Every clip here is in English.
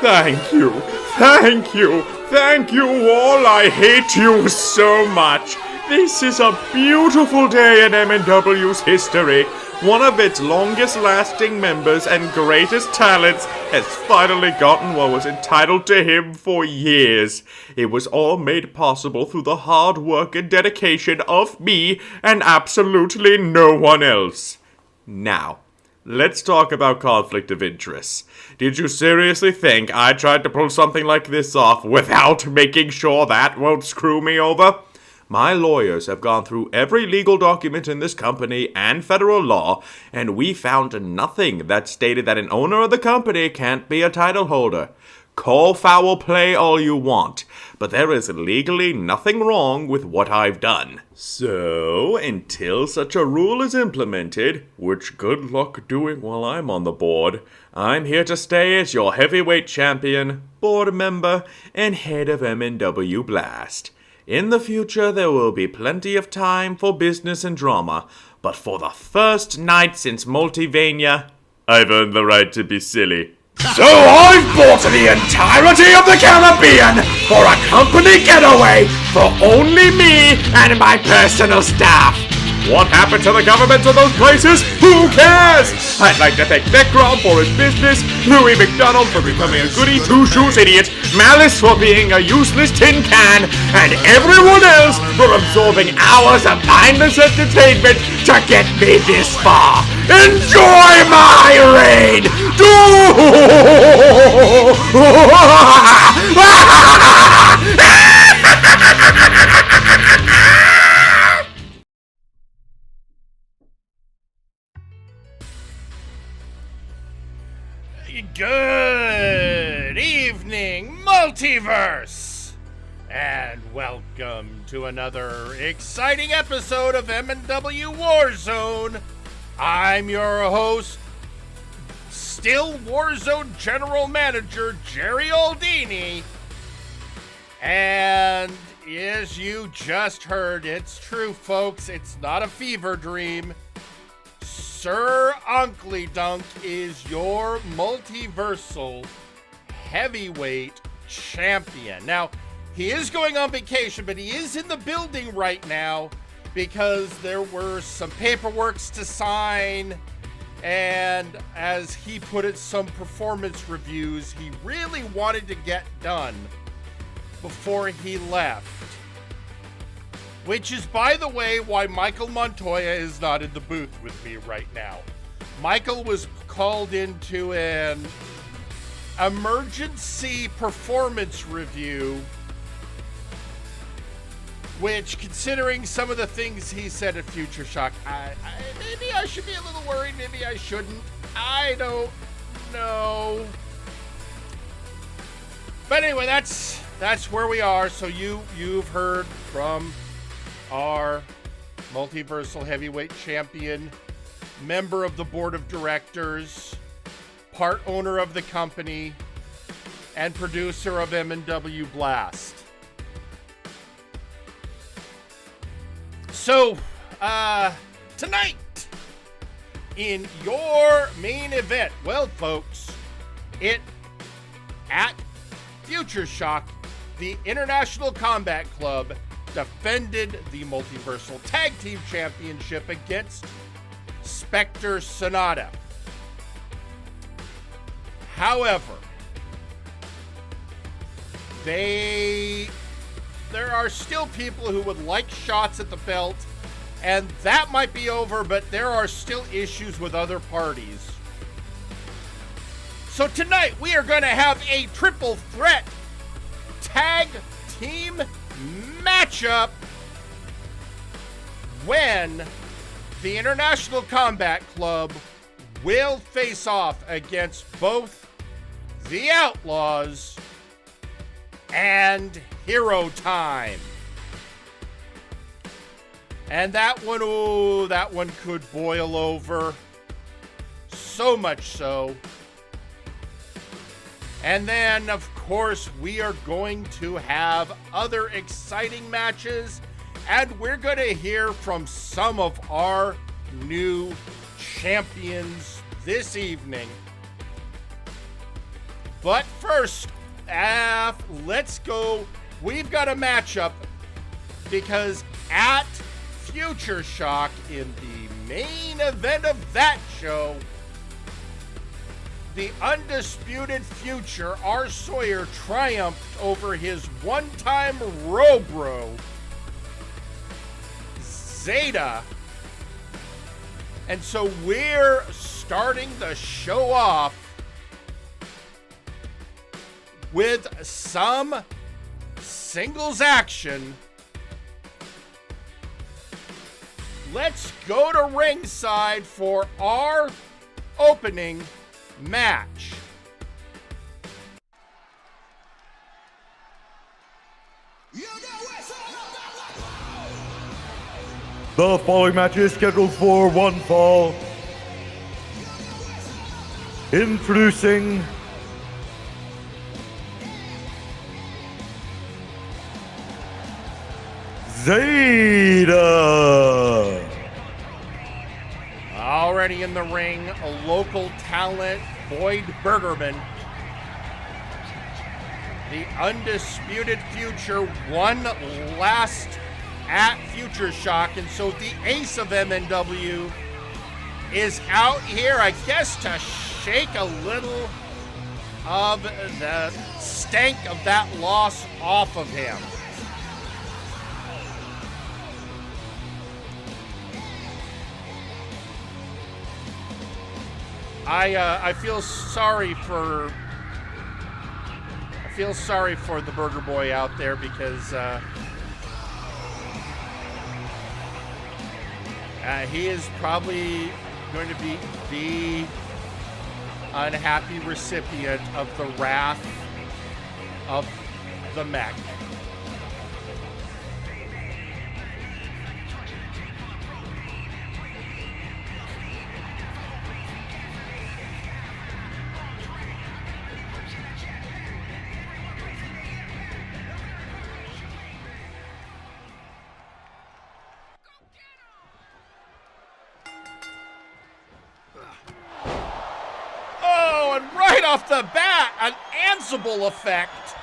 Thank you, thank you, thank you all. I hate you so much. This is a beautiful day in MNW's history. One of its longest-lasting members and greatest talents has finally gotten what was entitled to him for years. It was all made possible through the hard work and dedication of me and absolutely no one else. Now, let's talk about conflict of interest. Did you seriously think I tried to pull something like this off without making sure that won't screw me over? My lawyers have gone through every legal document in this company and federal law, and we found nothing that stated that an owner of the company can't be a title holder. Call foul play all you want, but there is legally nothing wrong with what I've done. So, until such a rule is implemented, which good luck doing while I'm on the board, I'm here to stay as your heavyweight champion, board member, and head of MNW Blast. In the future, there will be plenty of time for business and drama, but for the first night since Multivania, I've earned the right to be silly. So I've bought the entirety of the Caribbean for a company getaway for only me and my personal staff. What happened to the governments of those places? Who cares? I'd like to thank Necron for his business, Louis McDonald for becoming a goody two-shoes idiot, Malice for being a useless tin can, and everyone else for absorbing hours of mindless entertainment to get me this far. Enjoy my reign! Good evening, Multiverse! And welcome to another exciting episode of MNW Warzone. I'm your host, still Warzone General Manager Jerry Aldini. And as you just heard, it's true, folks, it's not a fever dream. Sir Uncle Dunk is your multiversal heavyweight champion. Now, he is going on vacation, but he is in the building right now because there were some paperworks to sign, and as he put it, some performance reviews he really wanted to get done before he left. Which is, by the way, why Michael Montoya is not in the booth with me right now. Michael was called into an emergency performance review, which, considering some of the things he said at Future Shock, maybe I should be a little worried, maybe I shouldn't. I don't know. But anyway, that's where we are. So you've heard from our multiversal heavyweight champion, member of the board of directors, part owner of the company, and producer of MNW Blast. So, tonight, in your main event, well, folks, at Future Shock, the International Combat Club defended the Multiversal Tag Team Championship against Spectre Sonata. However, there are still people who would like shots at the belt, and that might be over, but there are still issues with other parties. So tonight we are going to have a triple threat tag team matchup when the International Combat Club will face off against both the Outlaws and Hero Time. And that one could boil over. So much so. And then, of course, we are going to have other exciting matches, and we're going to hear from some of our new champions this evening. But first, let's go. We've got a matchup because at Future Shock in the main event of that show, the undisputed Future, R. Sawyer, triumphed over his one-time Robro, Zeta. And so we're starting the show off with some singles action. Let's go to ringside for our opening match. The following match is scheduled for one fall. Introducing Zeta. Already in the ring, a local talent, Boyd Bergerman. The undisputed Future won last at Future Shock, and so the ace of MNW is out here, I guess, to shake a little of the stank of that loss off of him. I feel sorry for the Burger Boy out there because he is probably going to be the unhappy recipient of the wrath of the mech. Off the bat, an Ansible effect.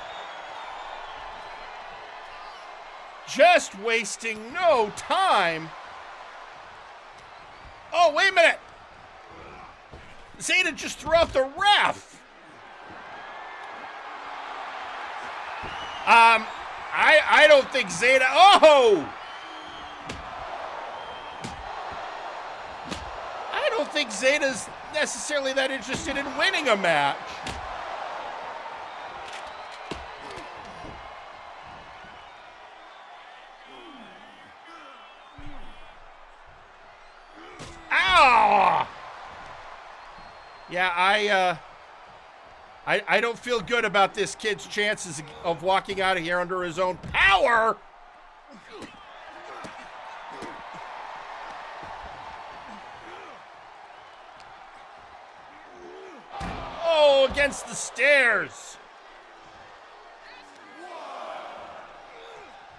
Just wasting no time. Oh, wait a minute. Zeta just threw out the ref. I don't think Zeta, I don't think Zeta's necessarily that interested in winning a match. Ow! Yeah, I don't feel good about this kid's chances of walking out of here under his own power. Oh, against the stairs.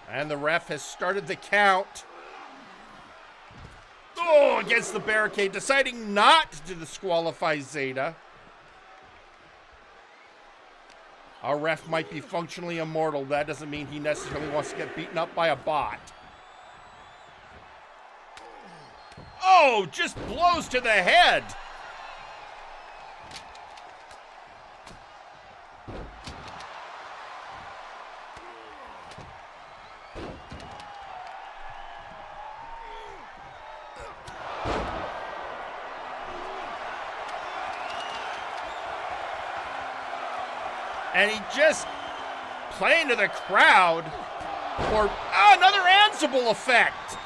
And the ref has started the count. Oh, against the barricade, deciding not to disqualify Zeta. Our ref might be functionally immortal. That doesn't mean he necessarily wants to get beaten up by a bot. Oh, just blows to the head. And he just playing to the crowd for another Ansible effect.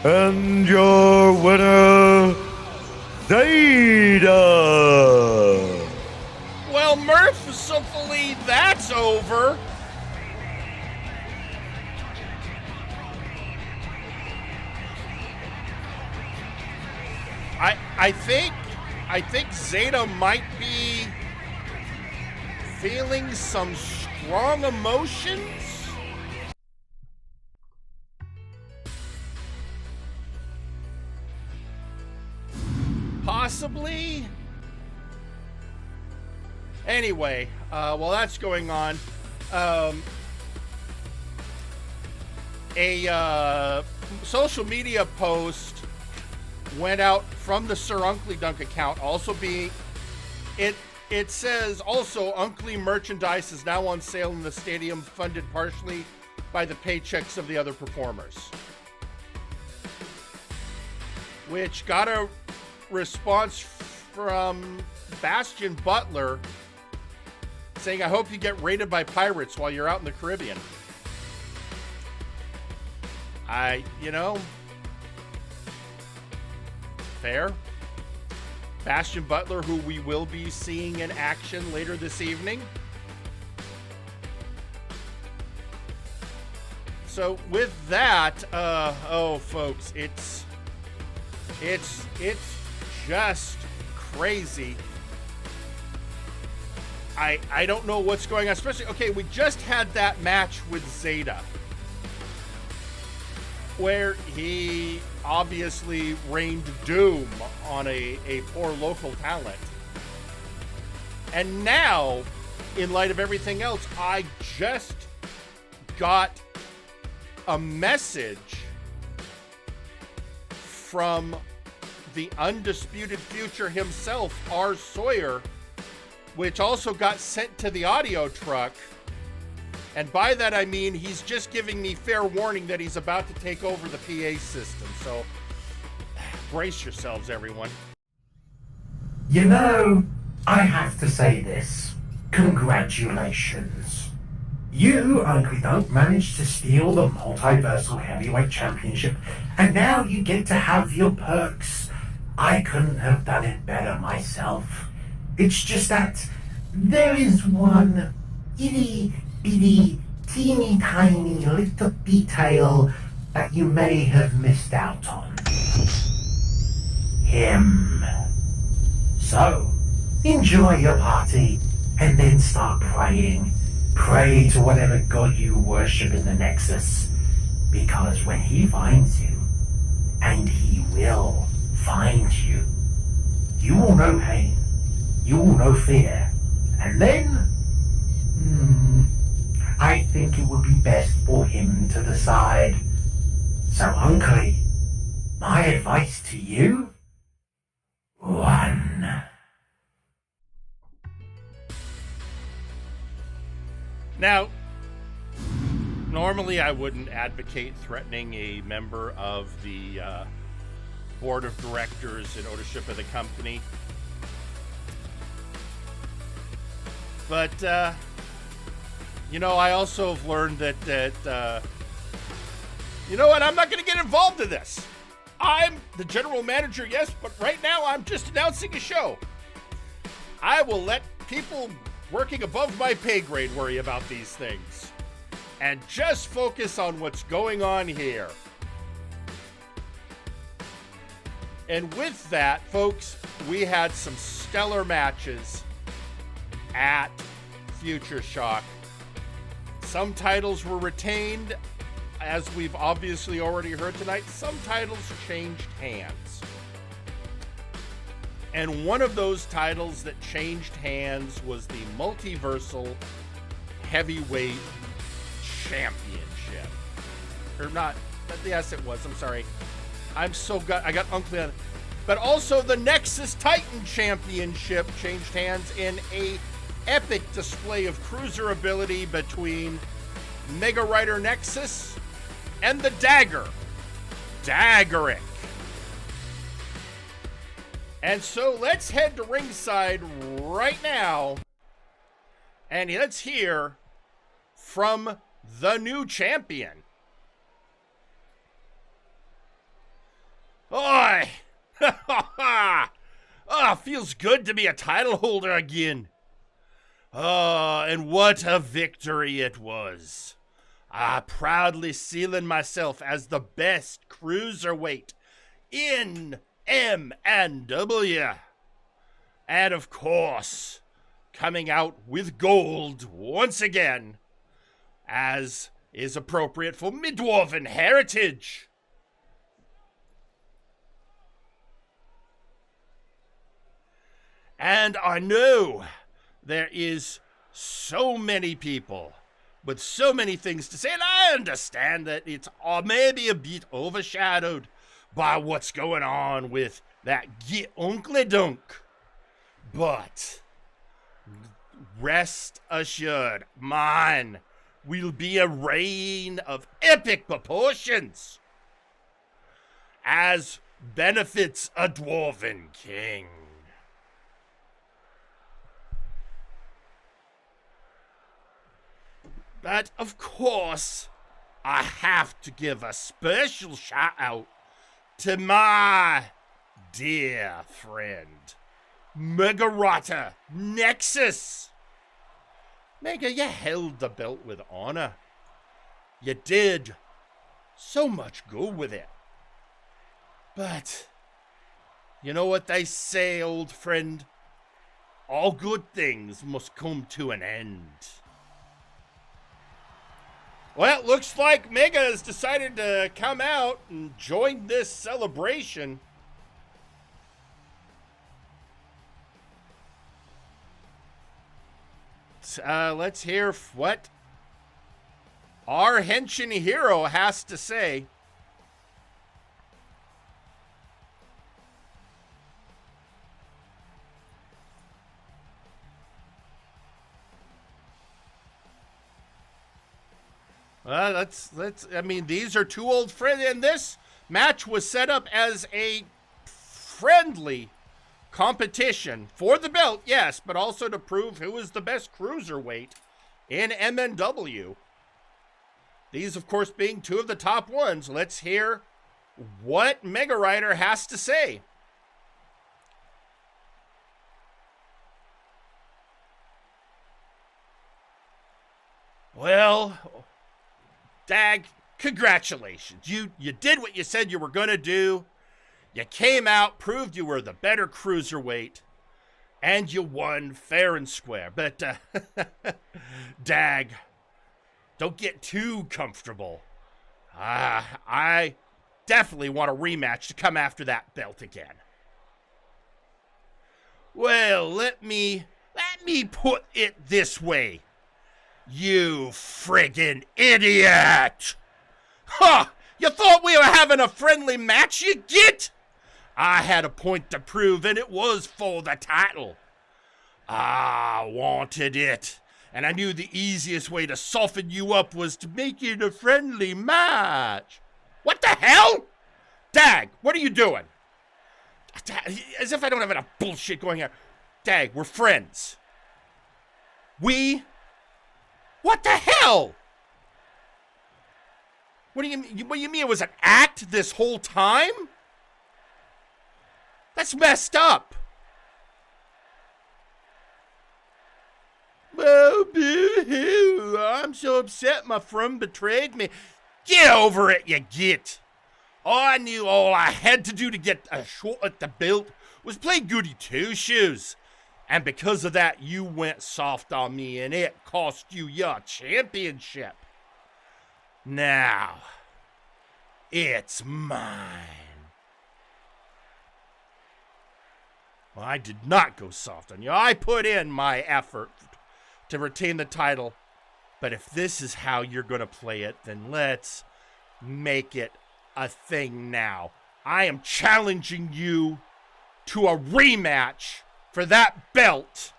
And your winner, Zeta. Well, mercifully, that's over. I think Zeta might be feeling some strong emotions. Possibly. Anyway, while that's going on, a social media post went out from the Sir Unkley Dunk account, also being it says also Unkley merchandise is now on sale in the stadium, funded partially by the paychecks of the other performers, which got a response from Bastion Butler saying, I hope you get raided by pirates while you're out in the Caribbean. Fair. Bastion Butler, who we will be seeing in action later this evening. So with that, folks, it's just crazy. I don't know what's going on, especially, okay, we just had that match with Zeta, where he obviously rained doom on a poor local talent. And now, in light of everything else, I just got a message from the Undisputed Future himself, R. Sawyer, which also got sent to the audio truck. And by that I mean he's just giving me fair warning that he's about to take over the PA system. So brace yourselves, everyone. You know, I have to say this. Congratulations. You, Uncle Dunk, managed to steal the Multiversal Heavyweight Championship, and now you get to have your perks. I couldn't have done it better myself. It's just that there is one itty bitty, teeny tiny little detail that you may have missed out on. Him. So, enjoy your party and then start praying. Pray to whatever god you worship in the Nexus, because when he finds you, and he will find you, you will know pain, you will know fear, and then, I think it would be best for him to decide. So, Unkley, my advice to you, run. Now, normally I wouldn't advocate threatening a member of the board of directors and ownership of the company. But, I also have learned that you know what? I'm not going to get involved in this. I'm the general manager, yes, but right now I'm just announcing a show. I will let people working above my pay grade worry about these things, and just focus on what's going on here. And with that, folks, we had some stellar matches at Future Shock. Some titles were retained, as we've obviously already heard tonight. Some titles changed hands. And one of those titles that changed hands was the Multiversal Heavyweight Championship. Or not, yes it was, I'm sorry. I got Unkley on it. But also the Nexus Titan Championship changed hands in a epic display of cruiser ability between Mega Rider Nexus and the Dagger, Daggerick. And so let's head to ringside right now, and let's hear from the new champion. Oi! Feels good to be a title holder again. And what a victory it was. Proudly sealing myself as the best cruiserweight in MNW. And of course, coming out with gold once again, as is appropriate for Midwarven heritage. And I know there is so many people with so many things to say, and I understand that it's maybe a bit overshadowed by what's going on with that Get Unkly Dunk. But rest assured, mine will be a reign of epic proportions as benefits a dwarven king. But of course, I have to give a special shout out to my dear friend, Megarata Nexus. Mega, you held the belt with honor. You did so much good with it. But you know what they say, old friend? All good things must come to an end. Well, it looks like Mega has decided to come out and join this celebration. Let's hear what our Henshin hero has to say. I mean, these are two old friends, and this match was set up as a friendly competition for the belt, yes, but also to prove who is the best cruiserweight in MNW. These, of course, being two of the top ones. Let's hear what Mega Rider has to say. Well, Dag, congratulations. You did what you said you were going to do. You came out, proved you were the better cruiserweight, and you won fair and square. But, Dag, don't get too comfortable. I definitely want a rematch to come after that belt again. Well, let me put it this way. You friggin' idiot! Huh! You thought we were having a friendly match, you git? I had a point to prove, and it was for the title. I wanted it, and I knew the easiest way to soften you up was to make it a friendly match. What the hell? Dag, what are you doing? As if I don't have enough bullshit going here. Dag, we're friends. What the hell? What do you mean it was an act this whole time? That's messed up. Oh, boo-hoo. I'm so upset my friend betrayed me. Get over it, you git. I knew all I had to do to get a shot at the belt was play goody two-shoes. And because of that, you went soft on me, and it cost you your championship. Now, it's mine. Well, I did not go soft on you. I put in my effort to retain the title. But if this is how you're going to play it, then let's make it a thing now. I am challenging you to a rematch for that belt.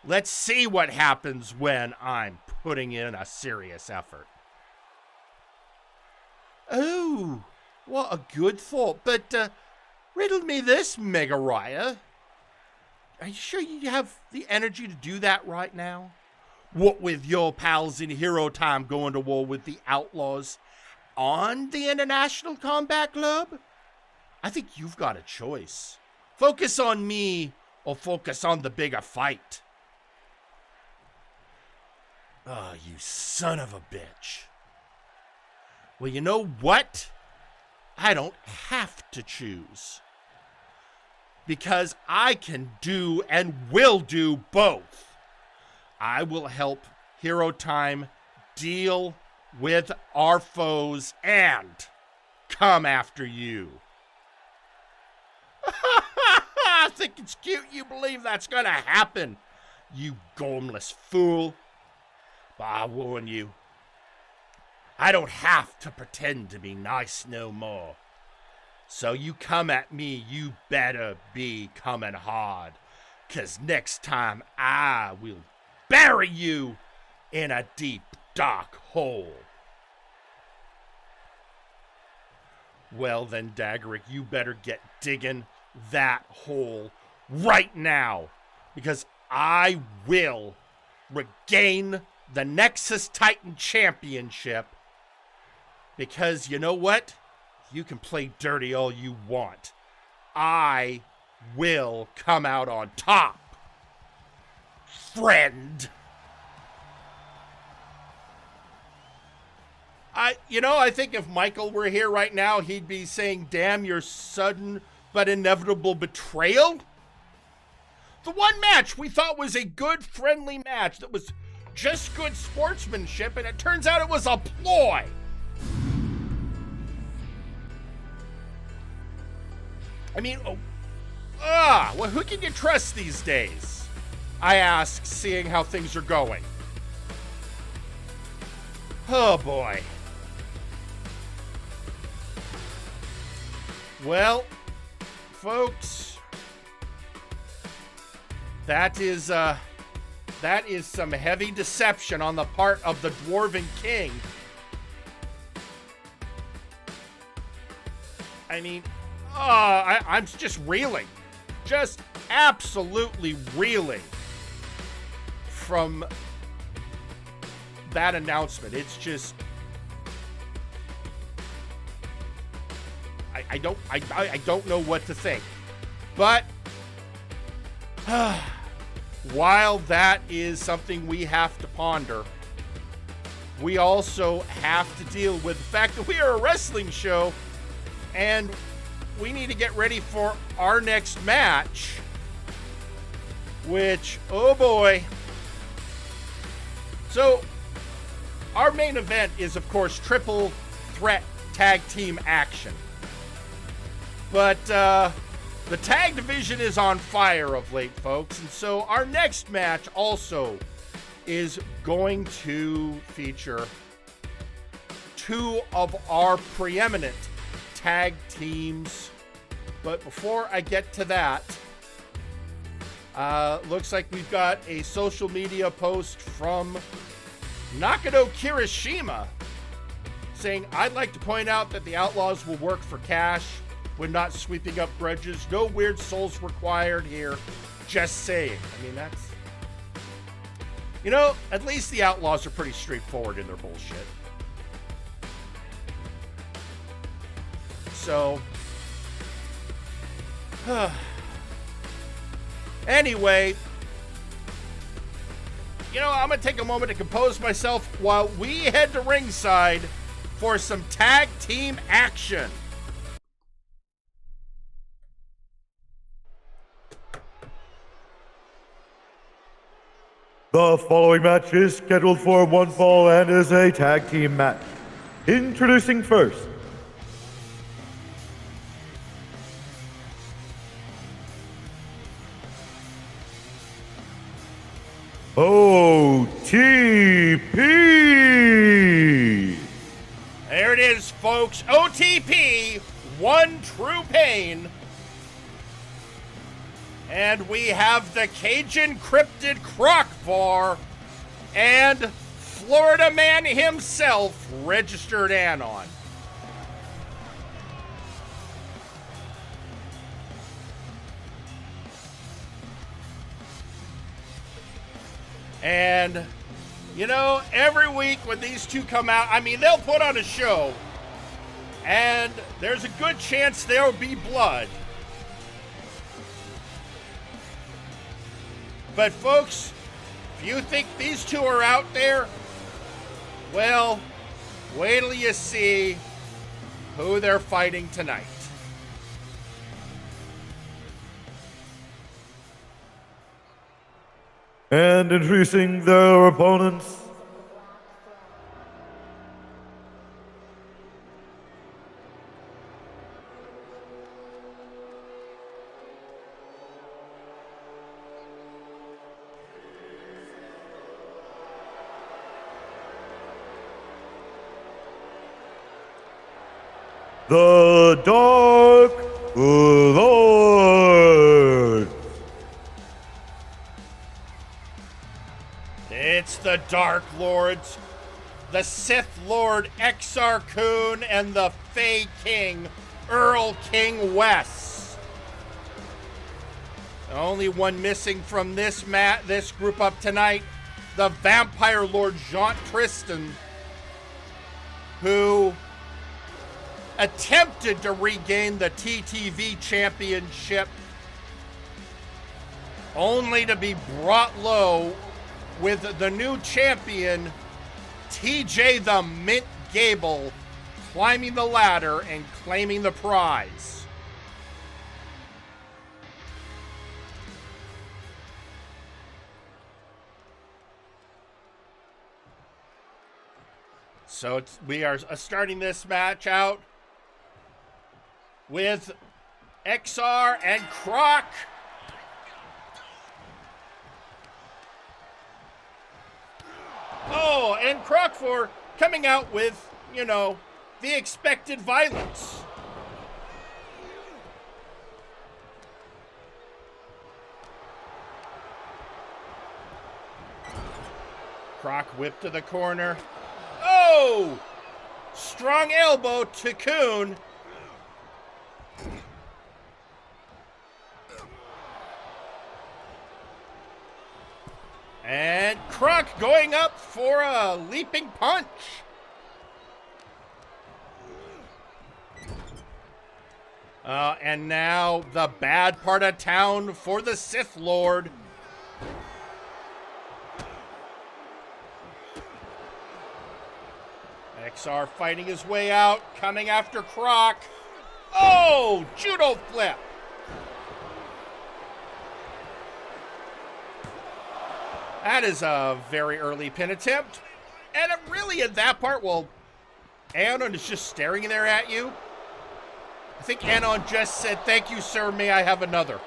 Let's see what happens when I'm putting in a serious effort. Oh, what a good thought. But riddle me this, Mega Raya. Are you sure you have the energy to do that right now? What with your pals in Hero Time going to war with the Outlaws on the International Combat Club? I think you've got a choice. Focus on me or focus on the bigger fight. Oh, you son of a bitch. Well, you know what? I don't have to choose. Because I can do and will do both. I will help Hero Time deal with our foes and come after you. think it's cute you believe that's gonna happen, you gormless fool. But I warn you, I don't have to pretend to be nice no more. So you come at me, you better be coming hard. 'Cause next time I will bury you in a deep, dark hole. Well then, Daggerick, you better get digging that hole right now. Because I will regain the Nexus Titan Championship. Because you know what? You can play dirty all you want. I will come out on top. Friend. I think if Michael were here right now, he'd be saying, damn your sudden but inevitable betrayal. The one match we thought was a good, friendly match that was just good sportsmanship, and it turns out it was a ploy. I mean, well, who can you trust these days? I ask, seeing how things are going. Oh, boy. Well, folks, that is some heavy deception on the part of the Dwarven King. I mean, I'm just reeling. Just absolutely reeling from that announcement. It's just... I don't know what to think. But while that is something we have to ponder, we also have to deal with the fact that we are a wrestling show and we need to get ready for our next match, which, oh boy. So our main event is, of course, triple threat tag team action. But the tag division is on fire of late, folks. And so our next match also is going to feature two of our preeminent tag teams. But before I get to that, looks like we've got a social media post from Nakano Kirishima saying, I'd like to point out that the Outlaws will work for cash when not sweeping up grudges. No weird souls required here. Just saying. I mean, that's... at least the Outlaws are pretty straightforward in their bullshit. So... anyway... I'm going to take a moment to compose myself while we head to ringside for some tag team action. The following match is scheduled for one fall and is a tag team match. Introducing first, OTP! There it is, folks. OTP, One True Pain. And we have the Cajun Cryptid Croc-Var and Florida Man himself, Registered Anon. And, every week when these two come out, they'll put on a show, and there's a good chance there'll be blood. But folks, if you think these two are out there, well, wait till you see who they're fighting tonight. And introducing their opponents, the Dark Lord. It's the Dark Lords, the Sith Lord Exar Kun, and the Fey King, Earl King Wes. The only one missing from this group up tonight, the Vampire Lord Jean Tristan, who attempted to regain the TTV championship, only to be brought low with the new champion, TJ the Mint Gable, climbing the ladder and claiming the prize. So we are starting this match out with XR and Croc. Oh, and Croc coming out with, the expected violence. Croc whipped to the corner. Oh! Strong elbow to Kun. And Croc going up for a leaping punch. And now the bad part of town for the Sith Lord. XR fighting his way out, coming after Croc. Oh, judo flip. That is a very early pin attempt. And it really, at that part, well, Anon is just staring there at you. I think Anon just said, "Thank you, sir. May I have another?"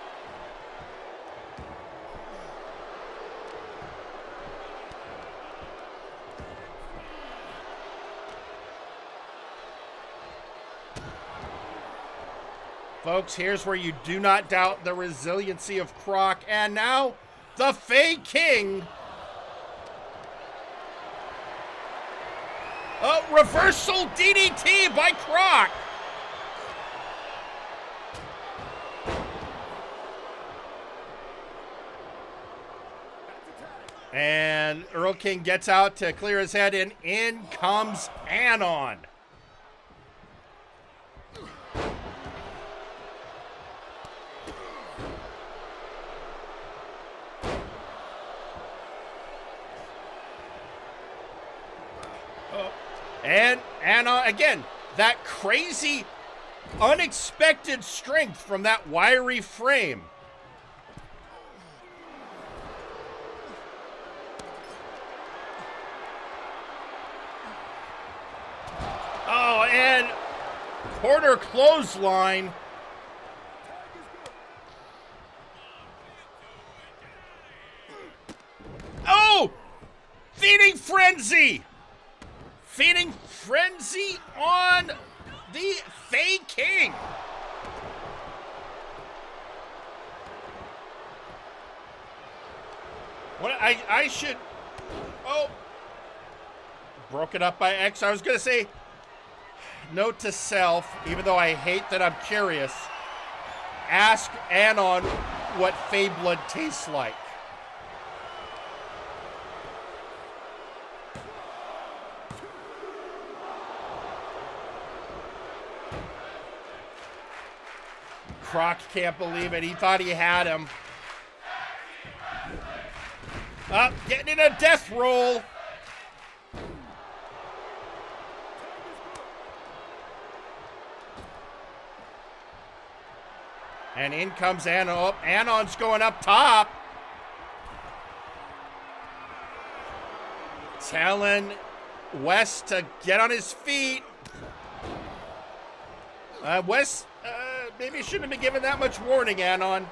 Folks, here's where you do not doubt the resiliency of Croc. And now, the Fey King. A reversal DDT by Croc. And Earl King gets out to clear his head, and in comes Anon. And Anon, again, that crazy, unexpected strength from that wiry frame. Oh, and quarter clothesline. Oh! Feeding Frenzy! Feeding Frenzy on the Fey King. What I should... Oh! Broke it up by X. I was going to say, note to self, even though I hate that I'm curious, ask Anon what Fey blood tastes like. Croc can't believe it. He thought he had him. Up, getting in a death roll. And in comes Anon. Oh, Anon's going up top. Telling Wes to get on his feet. Wes, maybe shouldn't have been given that much warning, Anon.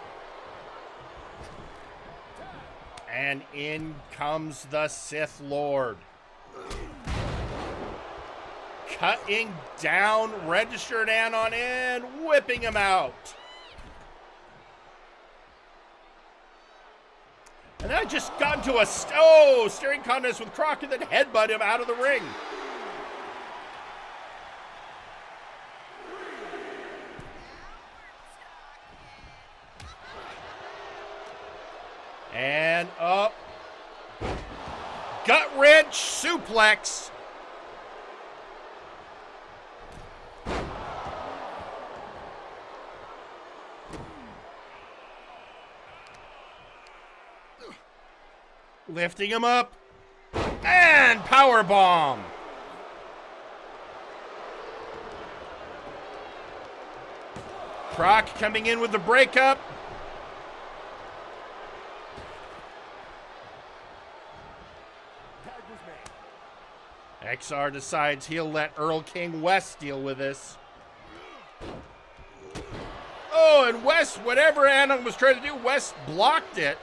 And in comes the Sith Lord. cutting down registered Anon and whipping him out. And then I just got into a staring contest with Croc and then headbutt him out of the ring. And up. Gut wrench suplex. Lifting him up. And power bomb. Croc coming in with the breakup. XR decides he'll let Earl King West deal with this. Oh, and West, whatever Anon was trying to do, West blocked it.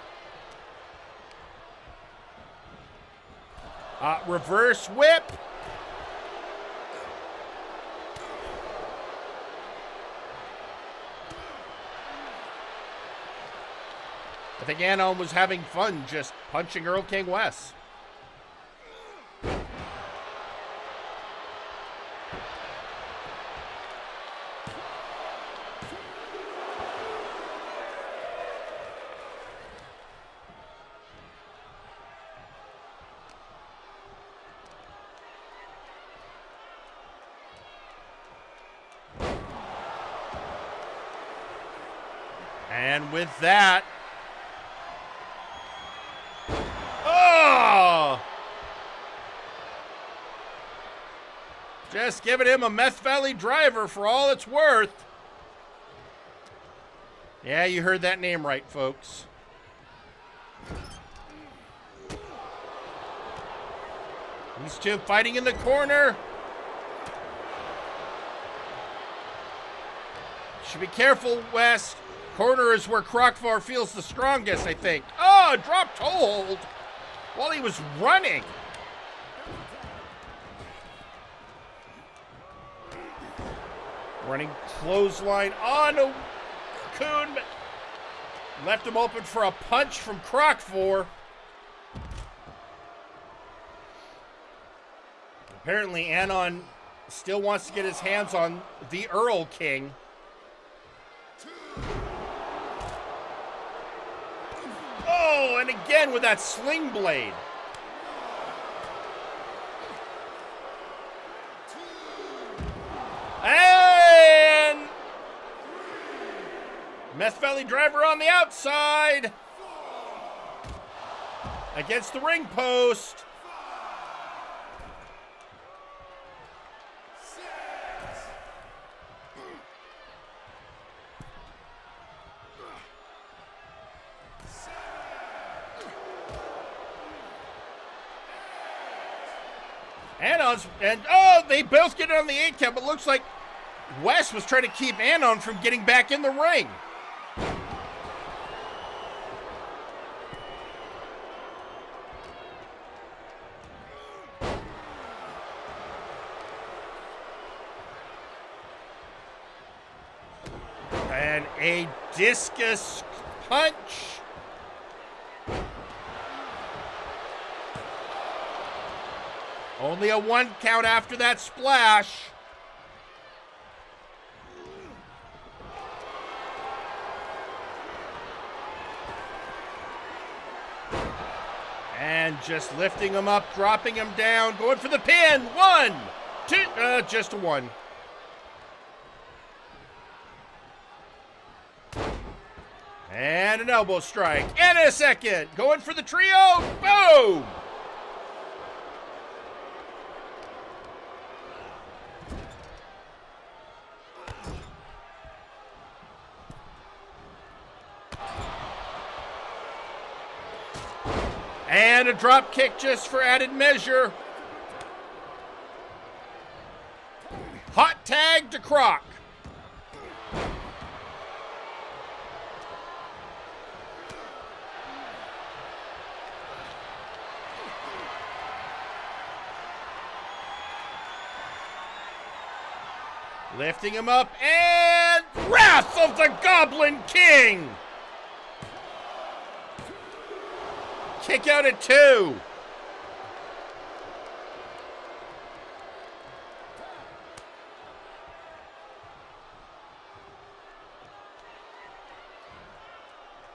Reverse whip. I think Anon was having fun just punching Earl King West. And with that, oh! Just giving him a Meth Valley driver for all it's worth. Yeah, you heard that name right, folks. These two fighting in the corner. Should be careful, West. Corner is where Crockvar feels the strongest, I think. Oh, dropped hold while he was running. Running clothesline on Coon. Left him open for a punch from Crockvar. Apparently, Anon still wants to get his hands on the Earl King. Oh, and again with that sling blade. And Meth Valley driver on the outside. Against the ring post. And they both get it on the 8 count, but looks like West was trying to keep Anon from getting back in the ring. And a discus punch. Only a 1 count after that splash. And just lifting him up, dropping him down, going for the pin. 1, 2, just a 1. And an elbow strike. And a second. Going for the trio. Boom. And a drop kick just for added measure. Hot tag to Croc. Lifting him up, and Wrath of the Goblin King! Kick out at 2.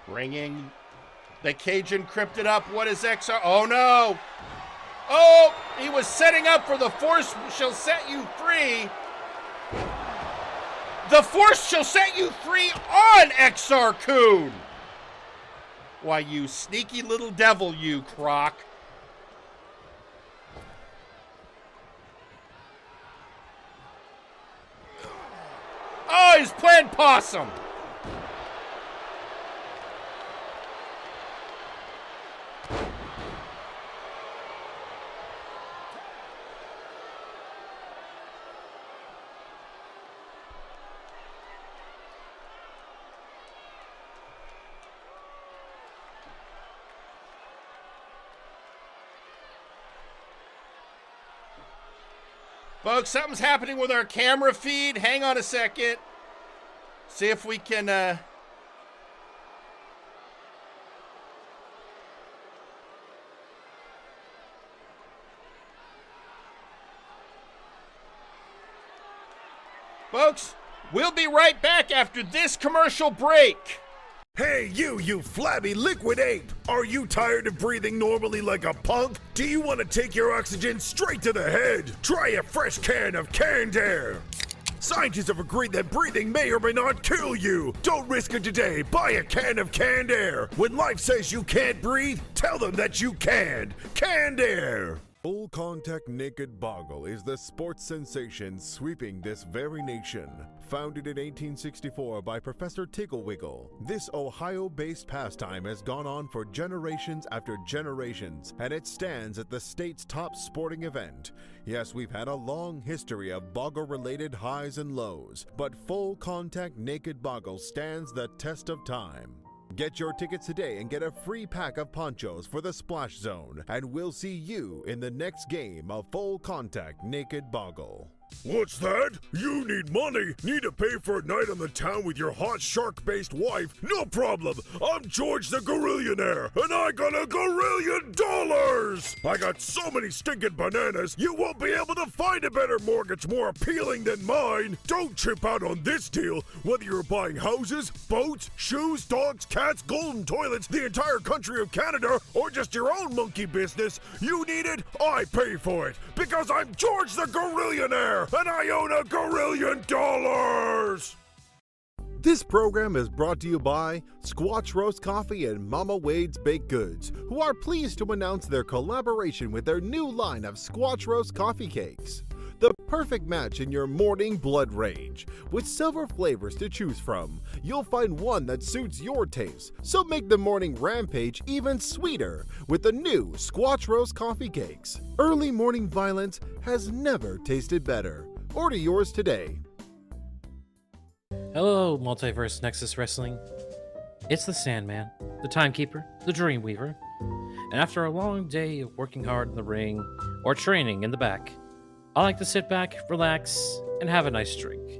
Bringing the Cajun Cryptid up. What is XR? Oh, no. Oh, he was setting up for the Force shall set you free. The Force shall set you free on XR Coon. Why, you sneaky little devil, you, Croc. Oh, he's playing possum. Folks, something's happening with our camera feed. Hang on a second. See if we can, Folks, we'll be right back after this commercial break. Hey, you flabby liquid ape! Are you tired of breathing normally like a punk? Do you want to take your oxygen straight to the head? Try a fresh can of canned air! Scientists have agreed that breathing may or may not kill you. Don't risk it today. Buy a can of canned air. When life says you can't breathe, tell them that you can. Canned air! Full Contact Naked Boggle is the sports sensation sweeping this very nation. Founded in 1864 by Professor Tigglewiggle, this Ohio-based pastime has gone on for generations after generations, and it stands at the state's top sporting event. Yes, we've had a long history of boggle-related highs and lows, but Full Contact Naked Boggle stands the test of time. Get your tickets today and get a free pack of ponchos for the Splash Zone, and we'll see you in the next game of Full Contact Naked Boggle. What's that? You need money? Need to pay for a night on the town with your hot shark-based wife? No problem! I'm George the Gorillionaire, and I got $1 gorillion! I got so many stinking bananas, you won't be able to find a better mortgage more appealing than mine! Don't chip out on this deal! Whether you're buying houses, boats, shoes, dogs, cats, golden toilets, the entire country of Canada, or just your own monkey business, you need it, I pay for it! Because I'm George the Gorillionaire! And I own $1 gorillion! This program is brought to you by Squatch Roast Coffee and Mama Wade's Baked Goods, who are pleased to announce their collaboration with their new line of Squatch Roast Coffee Cakes. The perfect match in your morning blood rage. With several flavors to choose from, you'll find one that suits your taste, so make the morning rampage even sweeter with the new Squatch Roast Coffee Cakes. Early morning violence has never tasted better. Order yours today. Hello, Multiverse Nexus Wrestling. It's the Sandman, the Timekeeper, the Dreamweaver, and after a long day of working hard in the ring or training in the back, I like to sit back, relax, and have a nice drink.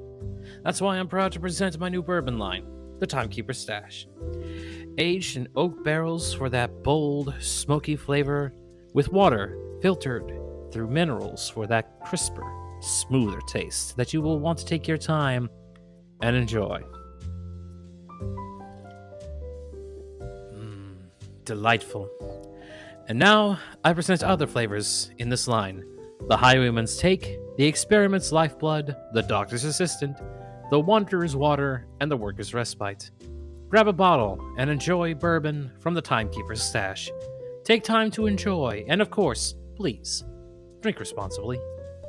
That's why I'm proud to present my new bourbon line, the Timekeeper Stash. Aged in oak barrels for that bold, smoky flavor, with water filtered through minerals for that crisper, smoother taste that you will want to take your time and enjoy. Delightful. And now, I present other flavors in this line. The Highwayman's Take, the Experiment's Lifeblood, the Doctor's Assistant, the Wanderer's Water, and the Worker's Respite. Grab a bottle and enjoy bourbon from the Timekeeper's Stash. Take time to enjoy, and of course, please, drink responsibly.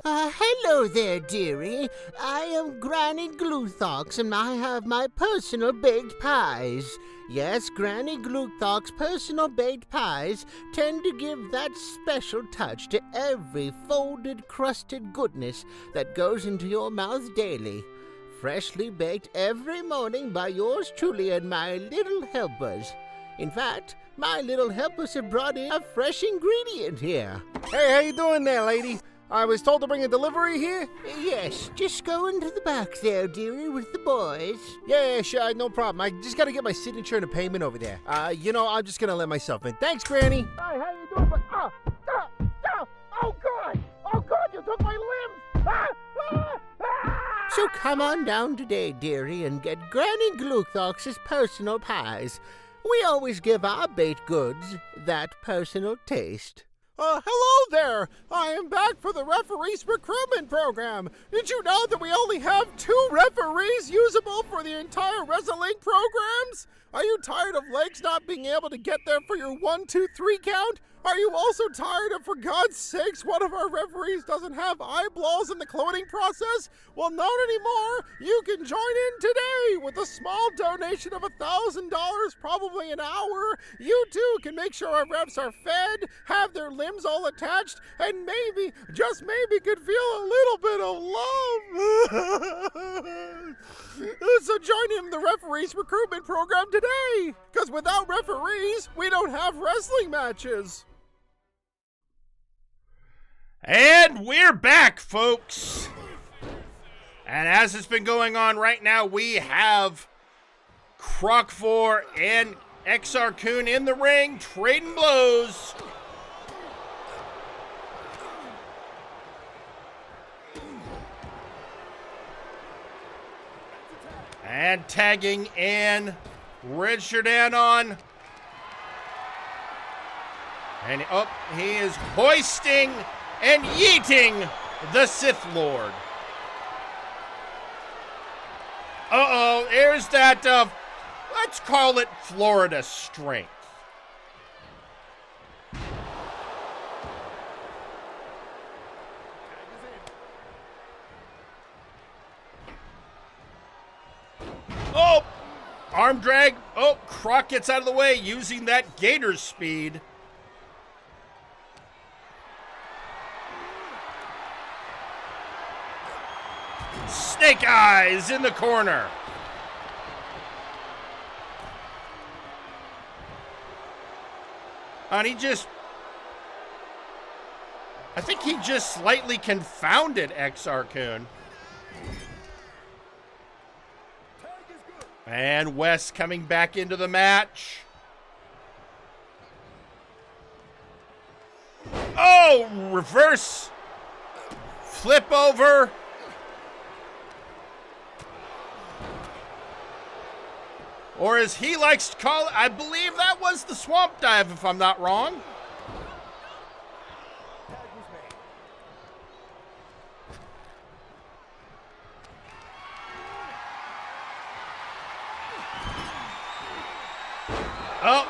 Hello there, dearie. I am Granny Gluthox, and I have my personal baked pies. Yes, Granny Gluthox's personal baked pies tend to give that special touch to every folded, crusted goodness that goes into your mouth daily. Freshly baked every morning by yours truly and my little helpers. In fact, my little helpers have brought in a fresh ingredient here. Hey, how you doing there, lady? I was told to bring a delivery here. Yes, just go into the back there, dearie, with the boys. Yeah, sure, no problem. I just gotta get my signature and a payment over there. You know, I'm just gonna let myself in. Thanks, Granny. Hi, how you doing? Oh, God! Oh, God, you took my limbs! So come on down today, dearie, and get Granny Gluthox's personal pies. We always give our baked goods that personal taste. Hello there! I am back for the referees recruitment program. Did you know that we only have 2 referees usable for the entire wrestling programs? Are you tired of legs not being able to get there for your 1, 2, 3 count? Are you also tired of, for God's sakes, one of our referees doesn't have eyeballs in the cloning process? Well, not anymore. You can join in today with a small donation of $1,000, probably an hour. You too can make sure our refs are fed, have their limbs all attached, and maybe, just maybe, could feel a little bit of love. So join in the referees recruitment program today, because without referees, we don't have wrestling matches. And we're back, folks. And as it's been going on right now, we have Croc4 and XR Coon in the ring, trading blows. And tagging in Richard Anon. And he is hoisting and yeeting the Sith Lord. Uh-oh, there's that, let's call it Florida strength. Oh, arm drag. Oh, Croc gets out of the way using that gator speed. Snake Eyes in the corner. And I think he just slightly confounded XR Coon. And Wes coming back into the match. Oh, reverse flip over. Or as he likes to call it, I believe that was the swamp dive, if I'm not wrong. Oh,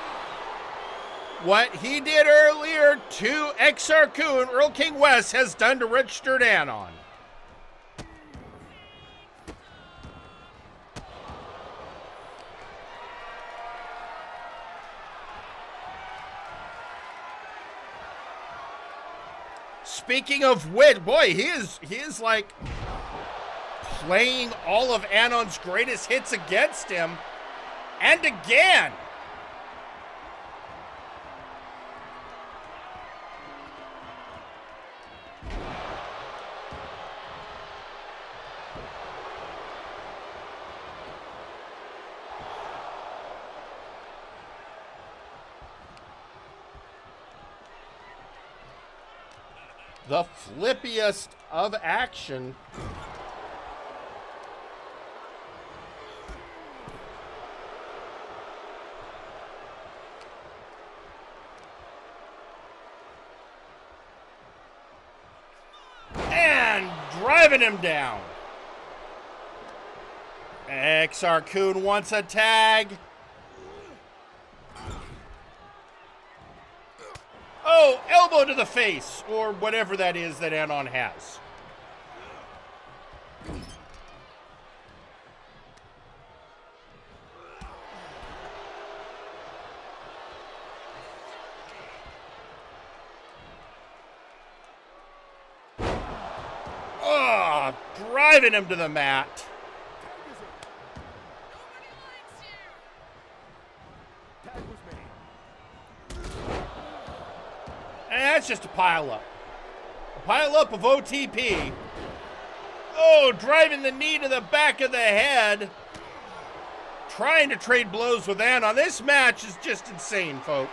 what he did earlier to XR Coon, Earl King West, has done to Richard Anon. Speaking of wit, boy, he is like playing all of Anon's greatest hits against him. And again. The flippiest of action. And driving him down. XR Coon wants a tag. Oh, elbow to the face, or whatever that is that Anon has. Oh, driving him to the mat. And that's just a pile up. Pile up of OTP. Oh, driving the knee to the back of the head. Trying to trade blows with Anon. This match is just insane, folks.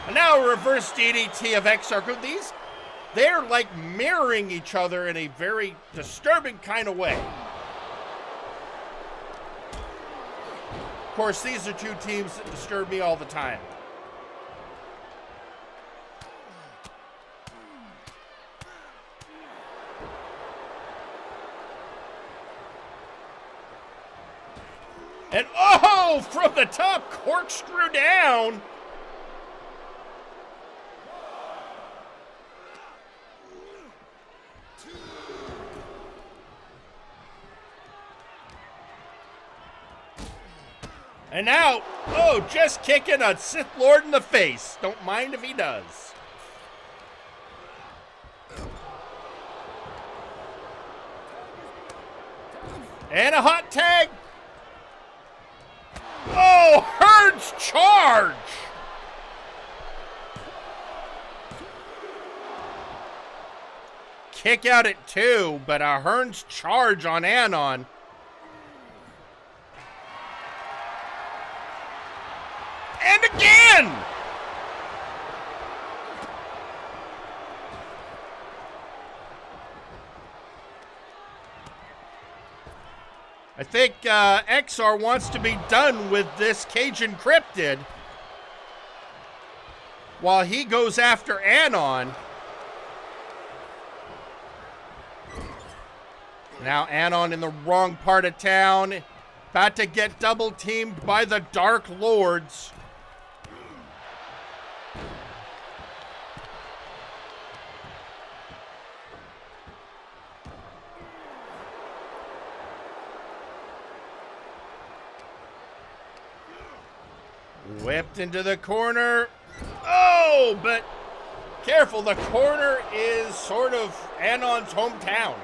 And now a reverse DDT of XR. They're like mirroring each other in a very disturbing kind of way. Of course, these are two teams that disturb me all the time. And oh, from the top, corkscrew down. And now, oh, just kicking a Sith Lord in the face. Don't mind if he does. And a hot tag. Oh, Herd's charge. Kick out at 2, but a Hearn's charge on Anon. And again! I think XR wants to be done with this Cajun Cryptid while he goes after Anon. Now Anon in the wrong part of town, about to get double teamed by the Dark Lords. Whipped into the corner. Oh, but careful, the corner is sort of Anon's hometown.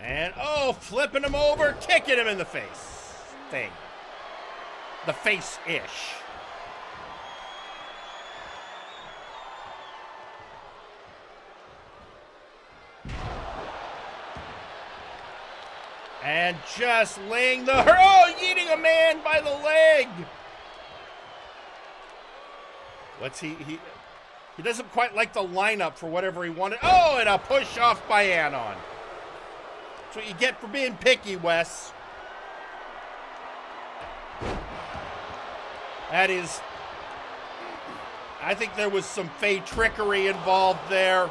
And, oh, flipping him over, kicking him in the face. Thing. The face-ish. And just laying the... Oh, yeeting a man by the leg. What's he doesn't quite like the lineup for whatever he wanted. Oh, and a push off by Anon. That's what you get for being picky, Wes. That is... I think there was some Fey trickery involved there.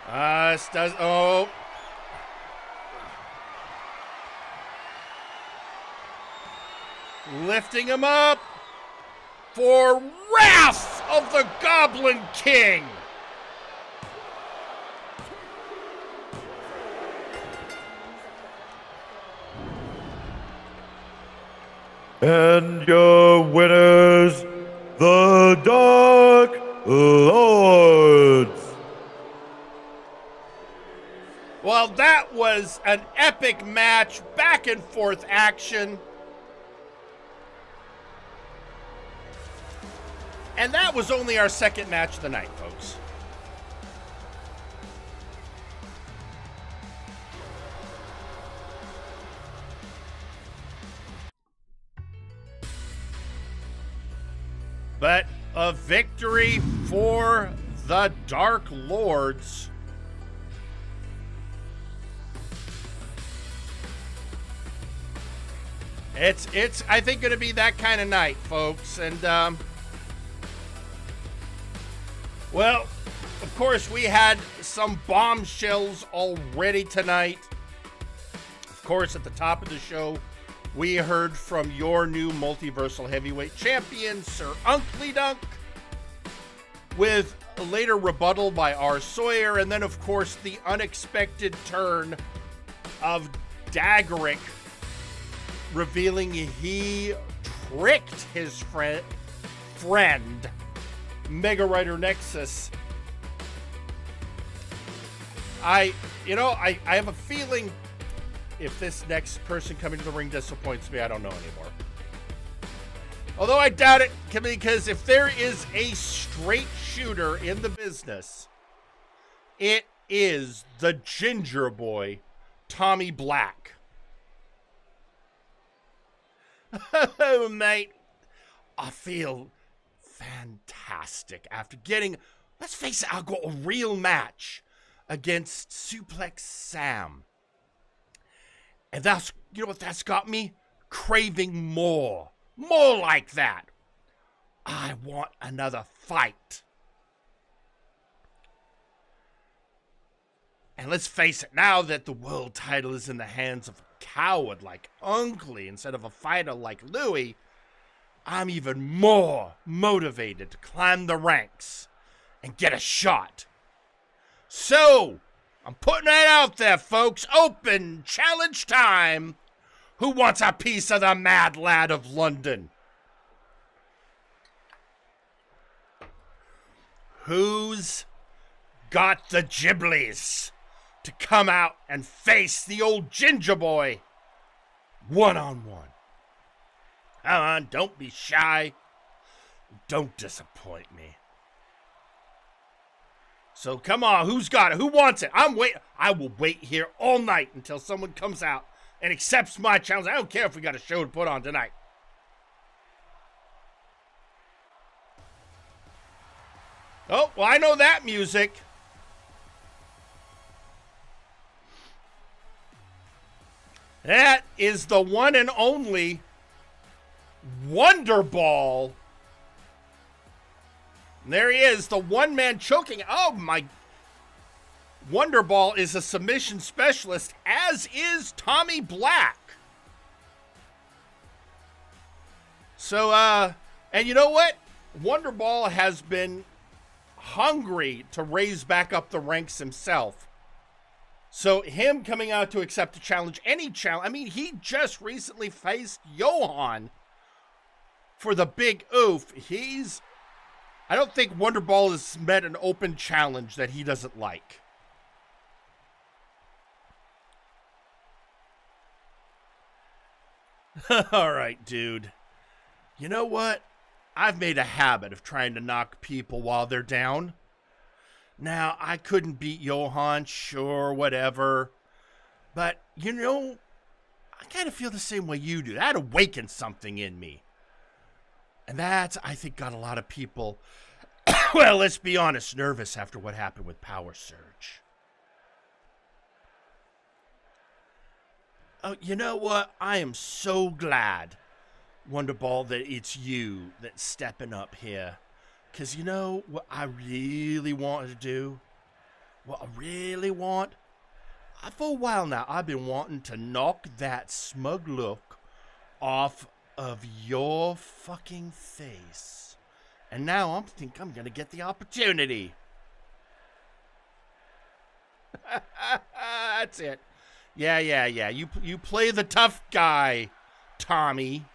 This does... Oh. Lifting him up for Wrath of the Goblin King. And your winners, the Dark Lords. Well, that was an epic match, back and forth action. And that was only our second match of the night, folks. But a victory for the Dark Lords. It's I think gonna be that kind of night, folks. And well, of course we had some bombshells already tonight. Of course, at the top of the show, we heard from your new Multiversal Heavyweight Champion, Sir Uncle Dunk. with a later rebuttal by R. Sawyer, and then, of course, the unexpected turn of Daggerick revealing he tricked his friend Mega Rider Nexus. I have a feeling if this next person coming to the ring disappoints me, I don't know anymore. Although I doubt it, because if there is a straight shooter in the business, it is the Ginger Boy, Tommy Black. Oh, mate, I feel fantastic after getting, let's face it, I got a real match against Suplex Sam. And that's, you know what that's got me? Craving more. More like that. I want another fight. And let's face it, now that the world title is in the hands of a coward like Unkley instead of a fighter like Louie, I'm even more motivated to climb the ranks and get a shot. So, I'm putting it out there, folks. Open challenge time. Who wants a piece of the Mad Lad of London? Who's got the Ghiblies to come out and face the old Ginger Boy one-on-one? Come on, don't be shy. Don't disappoint me. So come on, who's got it? Who wants it? I will wait here all night until someone comes out and accepts my challenge. I don't care if we got a show to put on tonight. Oh, well, I know that music. That is the one and only Wonderball. And there he is, the one-man choking. Oh, my. Wonderball is a submission specialist, as is Tommy Black. So, and you know what? Wonderball has been hungry to raise back up the ranks himself. So, him coming out to accept a challenge, any challenge. I mean, he just recently faced Johan for the big oof. I don't think Wonderball has met an open challenge that he doesn't like. All right, dude. You know what? I've made a habit of trying to knock people while they're down. Now, I couldn't beat Johan, sure, whatever. But, you know, I kind of feel the same way you do. That awakened something in me. And that, I think, got a lot of people, well, let's be honest, nervous after what happened with Power Surge. Oh, you know what? I am so glad, Wonderball, that it's you that's stepping up here. Because you know what I really want to do? What I really want? For a while now, I've been wanting to knock that smug look off of your fucking face. And now I think I'm going to get the opportunity. That's it. Yeah. You play the tough guy, Tommy.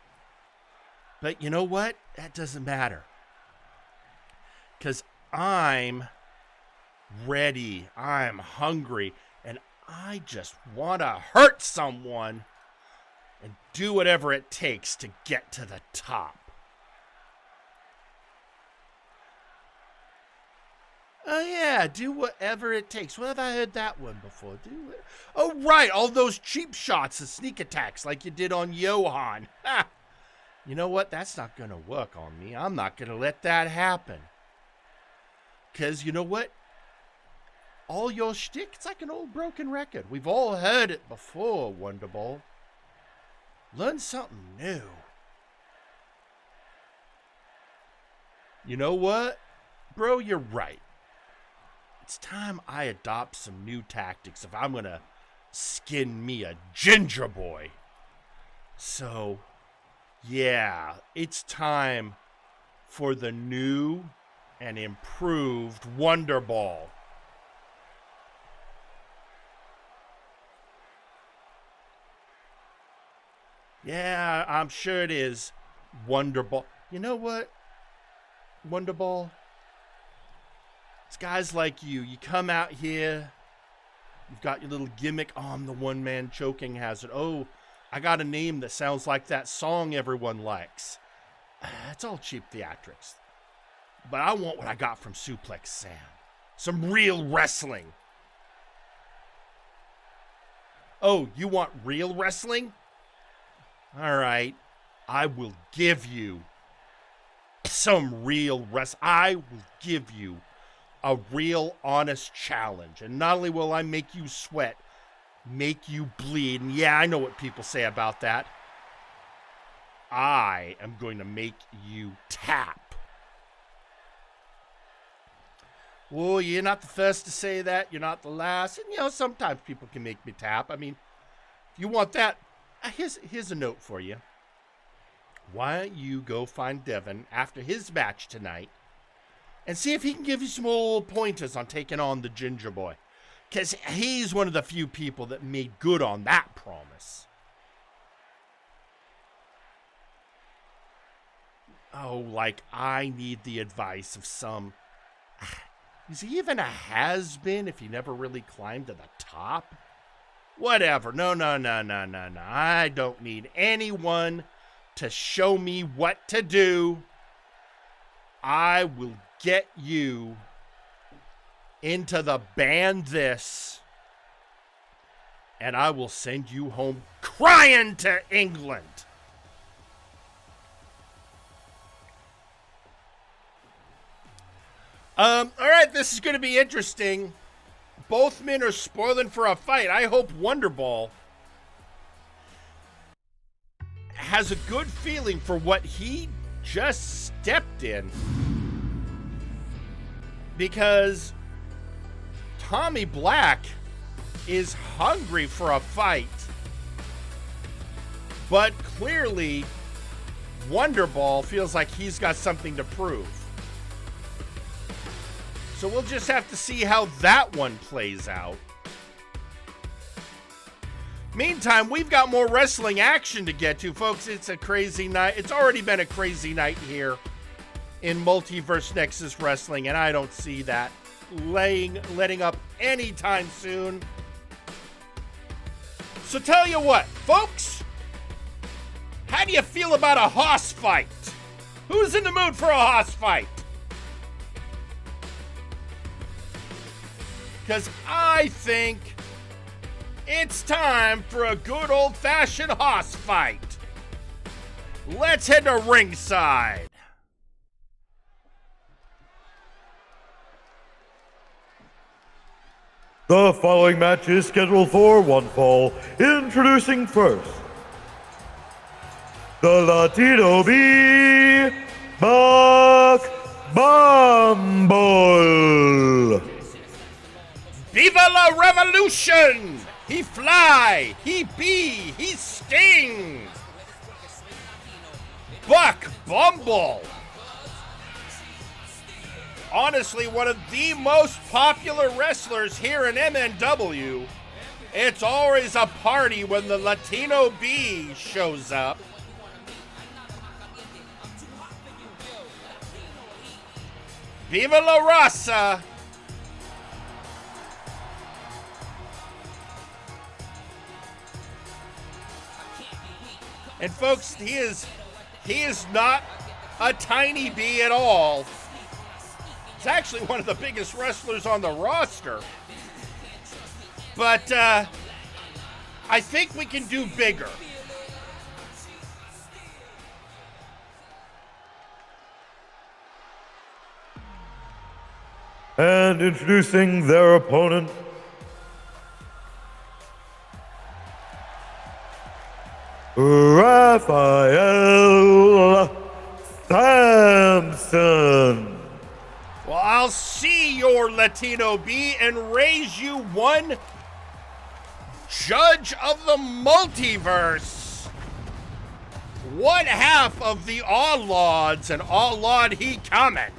But you know what? That doesn't matter. Because I'm ready. I'm hungry. And I just want to hurt someone and do whatever it takes to get to the top. Oh, yeah, do whatever it takes. Where have I heard that one before? Do it. Oh, right, all those cheap shots and sneak attacks like you did on Johan. Ha! You know what? That's not going to work on me. I'm not going to let that happen. Because you know what? All your shtick, it's like an old broken record. We've all heard it before, Wonderball. Learn something new. You know what? Bro, you're right. It's time I adopt some new tactics if I'm going to skin me a Ginger Boy. So, yeah, it's time for the new and improved Wonder Ball. Yeah, I'm sure it is. Wonder Ball. You know what? Wonder Ball. It's guys like you. You come out here. You've got your little gimmick. Oh, I'm the one-man choking hazard. Oh, I got a name that sounds like that song everyone likes. It's all cheap theatrics. But I want what I got from Suplex Sam. Some real wrestling. Oh, you want real wrestling? All right. I will give you some real wrestling. I will give you a real honest challenge. And not only will I make you sweat, make you bleed. And yeah, I know what people say about that. I am going to make you tap. Well, you're not the first to say that. You're not the last. And, you know, sometimes people can make me tap. I mean, if you want that, here's a note for you. Why don't you go find Devin after his match tonight and see if he can give you some little pointers on taking on the Ginger Boy. Because he's one of the few people that made good on that promise. Oh, like I need the advice of some... Is he even a has-been if he never really climbed to the top? Whatever. No. I don't need anyone to show me what to do. I will get you into the band this, and I will send you home crying to England. All right, this is going to be interesting. Both men are spoiling for a fight. I hope Wonderball has a good feeling for what he just stepped in. Because Tommy Black is hungry for a fight. But clearly, Wonderball feels like he's got something to prove. So we'll just have to see how that one plays out. Meantime, we've got more wrestling action to get to, folks. It's a crazy night. It's already been a crazy night here in Multiverse Nexus Wrestling, and I don't see that letting up anytime soon. So tell you what, folks, how do you feel about a hoss fight? Who's in the mood for a hoss fight? Because I think it's time for a good old-fashioned hoss fight. Let's head to ringside. The following match is scheduled for one fall. Introducing first, the Latino B, Buck Bumble. Viva la revolution! He fly, he be, he sting. Buck Bumble. Honestly, one of the most popular wrestlers here in MNW. It's always a party when the Latino B shows up. Viva la raza! And folks, he is not a tiny B at all. He's actually one of the biggest wrestlers on the roster. But I think we can do bigger. And introducing their opponent, Raphael Sampson. Well, I'll see your Latino B and raise you one judge of the multiverse. One half of the All Lords, and All Lord he coming.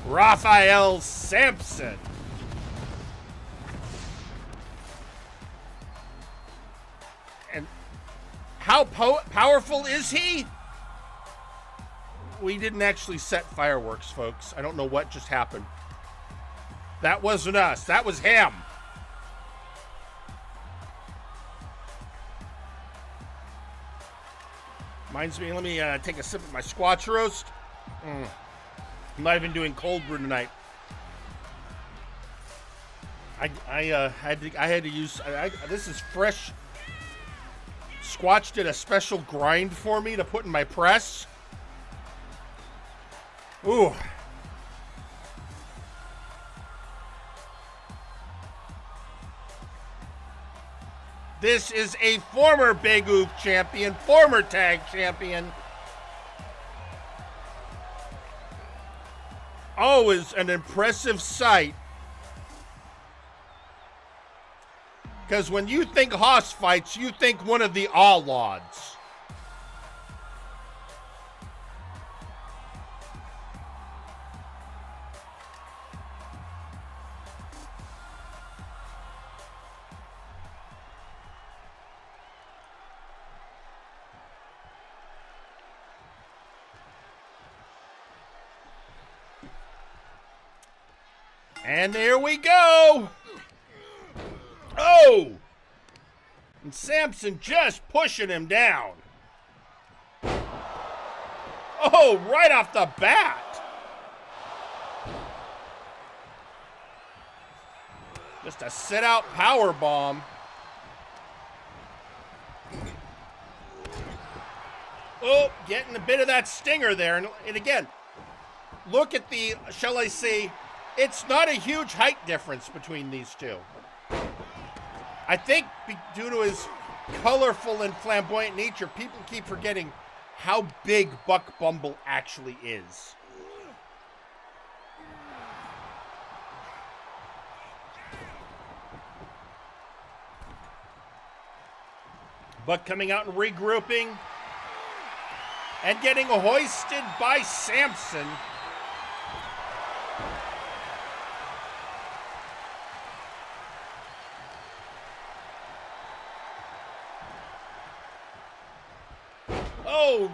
Raphael Sampson. And how powerful is he? We didn't actually set fireworks, folks. I don't know what just happened. That wasn't us. That was him. Reminds me, let me take a sip of my Squatch roast. I'm not even doing cold brew tonight. I had to use. This is fresh. Squatch did a special grind for me to put in my press. Ooh. This is a former Big Oof champion, former tag champion. Always an impressive sight. Because when you think hoss fights, you think one of the All-Lods. And there we go. Oh! And Sampson just pushing him down. Oh, right off the bat. Just a sit-out power bomb. Oh, getting a bit of that stinger there. And again, look at the, shall I say, it's not a huge height difference between these two. I think due to his colorful and flamboyant nature, people keep forgetting how big Buck Bumble actually is. Buck coming out and regrouping and getting hoisted by Sampson. Oh,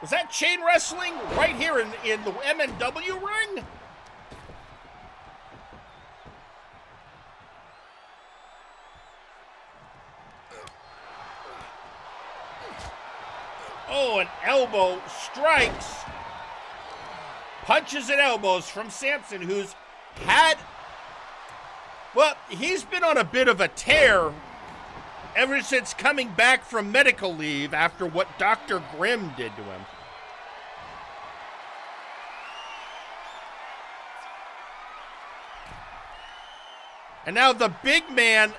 was that chain wrestling right here in the MNW ring? Oh, an elbow strikes. Punches and elbows from Sampson, who's he's been on a bit of a tear ever since coming back from medical leave after what Dr. Grimm did to him. And now the big man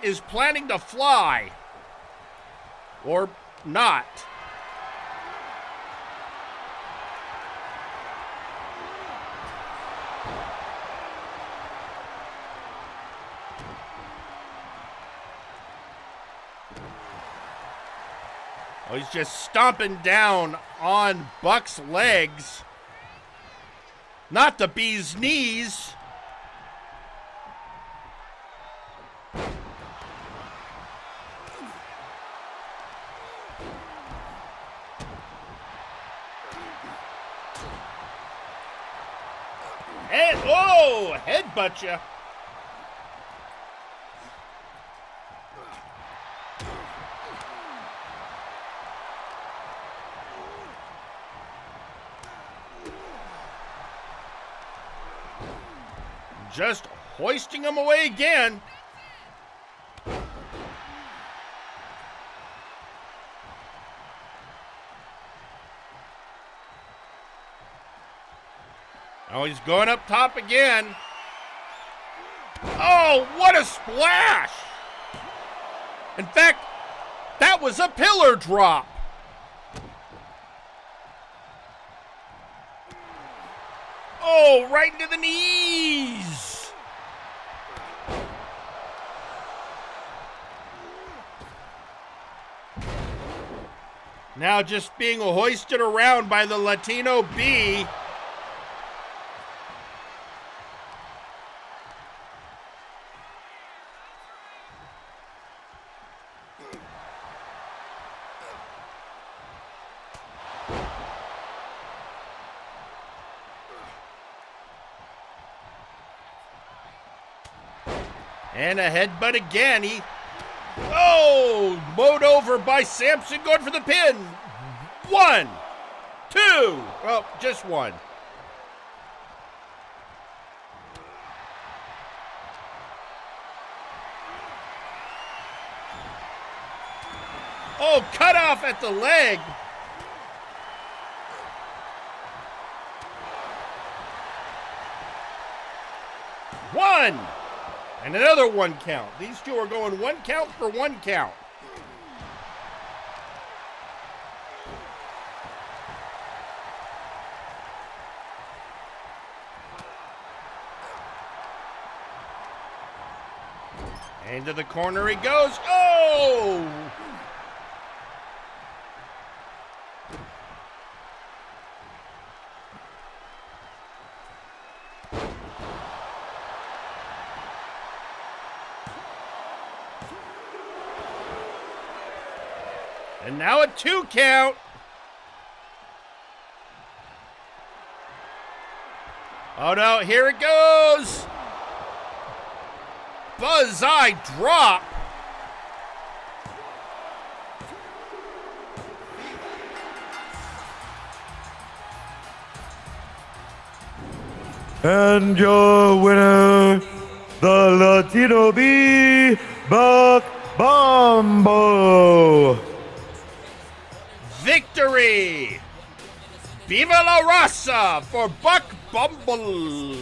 is planning to fly. Or not. Oh, he's just stomping down on Buck's legs. Not the bee's knees. And, oh, headbutt you. Just hoisting him away again. Oh, he's going up top again. Oh, what a splash! In fact, that was a pillar drop. Oh, right into the knees. Now just being hoisted around by the Latino B. And a headbutt again. Mowed over by Samson, going for the pin. 1, 2. Well, just one. Oh, cut off at the leg. One. And another 1 count. These two are going 1 count for 1 count. Into the corner he goes. Oh! And now a 2 count. Oh no, here it goes. Bullseye drop. And your winner, the Latino B, Buck Bombo. Victory! Viva la raza for Buck Bumble!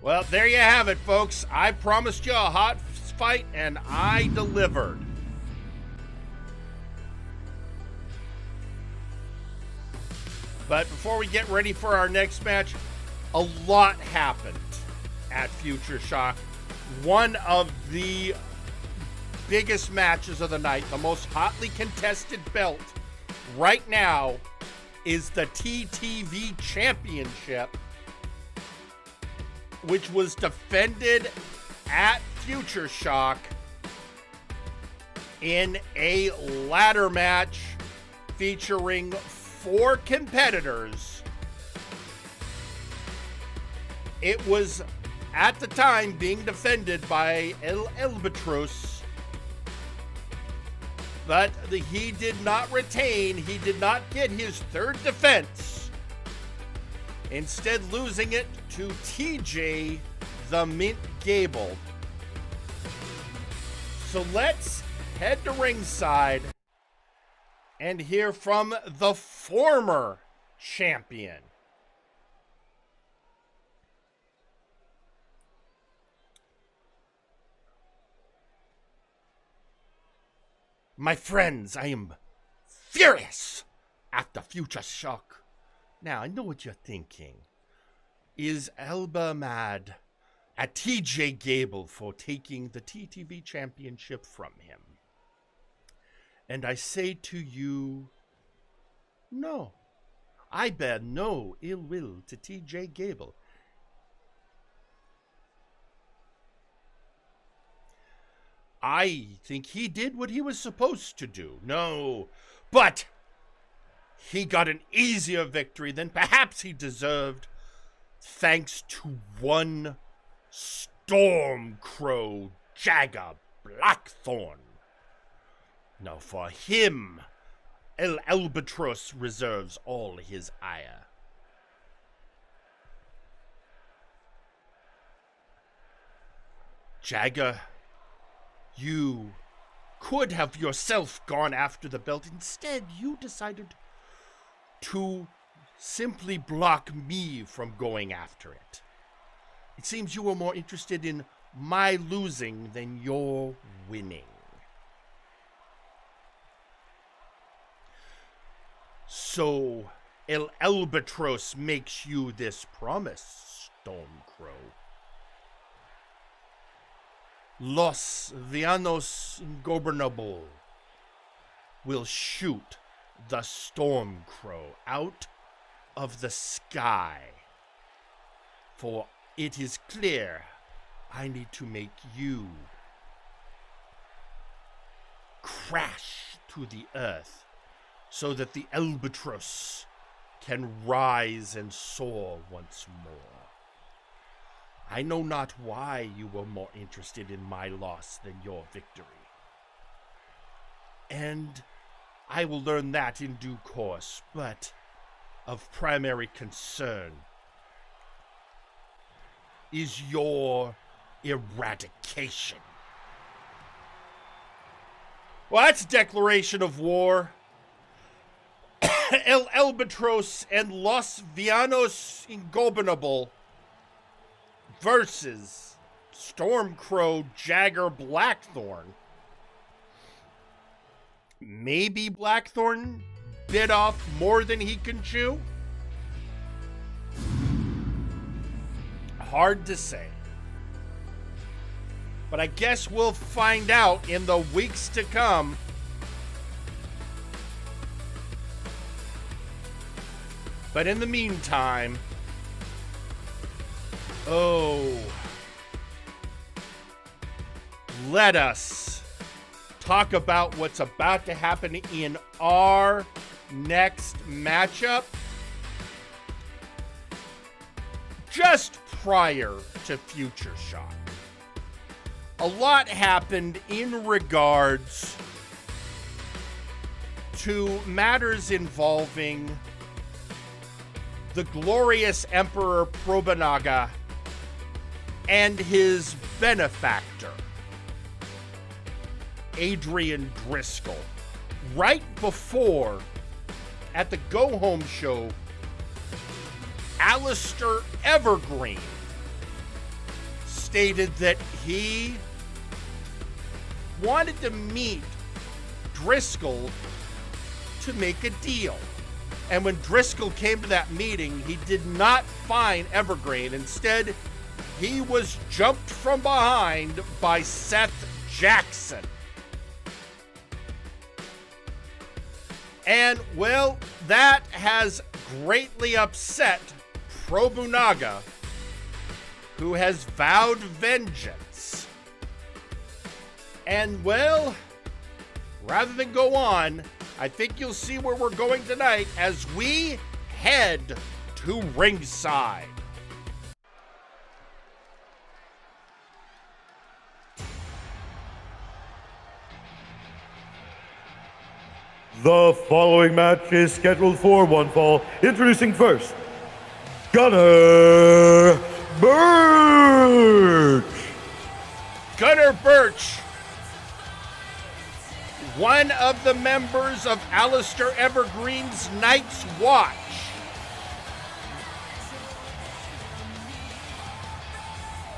Well, there you have it, folks. I promised you a hot fight, and I delivered. But before we get ready for our next match, a lot happened at Future Shock. One of the biggest matches of the night, the most hotly contested belt right now, is the TTV Championship, which was defended at Future Shock in a ladder match featuring 4 competitors. It was, at the time, being defended by El Albatros, but he did not retain. He did not get his 3rd defense, instead losing it to TJ the Mint Gable. So let's head to ringside and hear from the former champion. My friends, I am furious at the Future Shock. Now, I know what you're thinking. Is Elba mad at TJ Gable for taking the TTV Championship from him? And I say to you, no. I bear no ill will to TJ Gable. I think he did what he was supposed to do. No, but he got an easier victory than perhaps he deserved, thanks to one Stormcrow Jagger Blackthorn. Now for him, El Albatros reserves all his ire. Jagger, you could have yourself gone after the belt. Instead, you decided to simply block me from going after it. It seems you were more interested in my losing than your winning. So, El Albatros makes you this promise, Stormcrow. Los Villanos Ingobernable will shoot the Stormcrow out of the sky. For it is clear I need to make you crash to the earth so that the albatross can rise and soar once more. I know not why you were more interested in my loss than your victory. And I will learn that in due course, but of primary concern is your eradication. Well, that's a declaration of war. El Albatros and Los Vianos Ingobernable versus Stormcrow Jagger Blackthorn. Maybe Blackthorn bit off more than he can chew? Hard to say. But I guess we'll find out in the weeks to come. But in the meantime, let us talk about what's about to happen in our next matchup. Just prior to Future Shock, a lot happened in regards to matters involving the glorious Emperor Probanaga and his benefactor, Adrian Driscoll. Right before, at the Go Home show, Alistair Evergreen stated that he wanted to meet Driscoll to make a deal. And when Driscoll came to that meeting, he did not find Evergreen. Instead, he was jumped from behind by Seth Jackson. And, well, that has greatly upset Probunaga, who has vowed vengeance. And, well, rather than go on, I think you'll see where we're going tonight as we head to ringside. The following match is scheduled for one fall. Introducing first, Gunnar Birch. Gunnar Birch, one of the members of Alistair Evergreen's Night's Watch.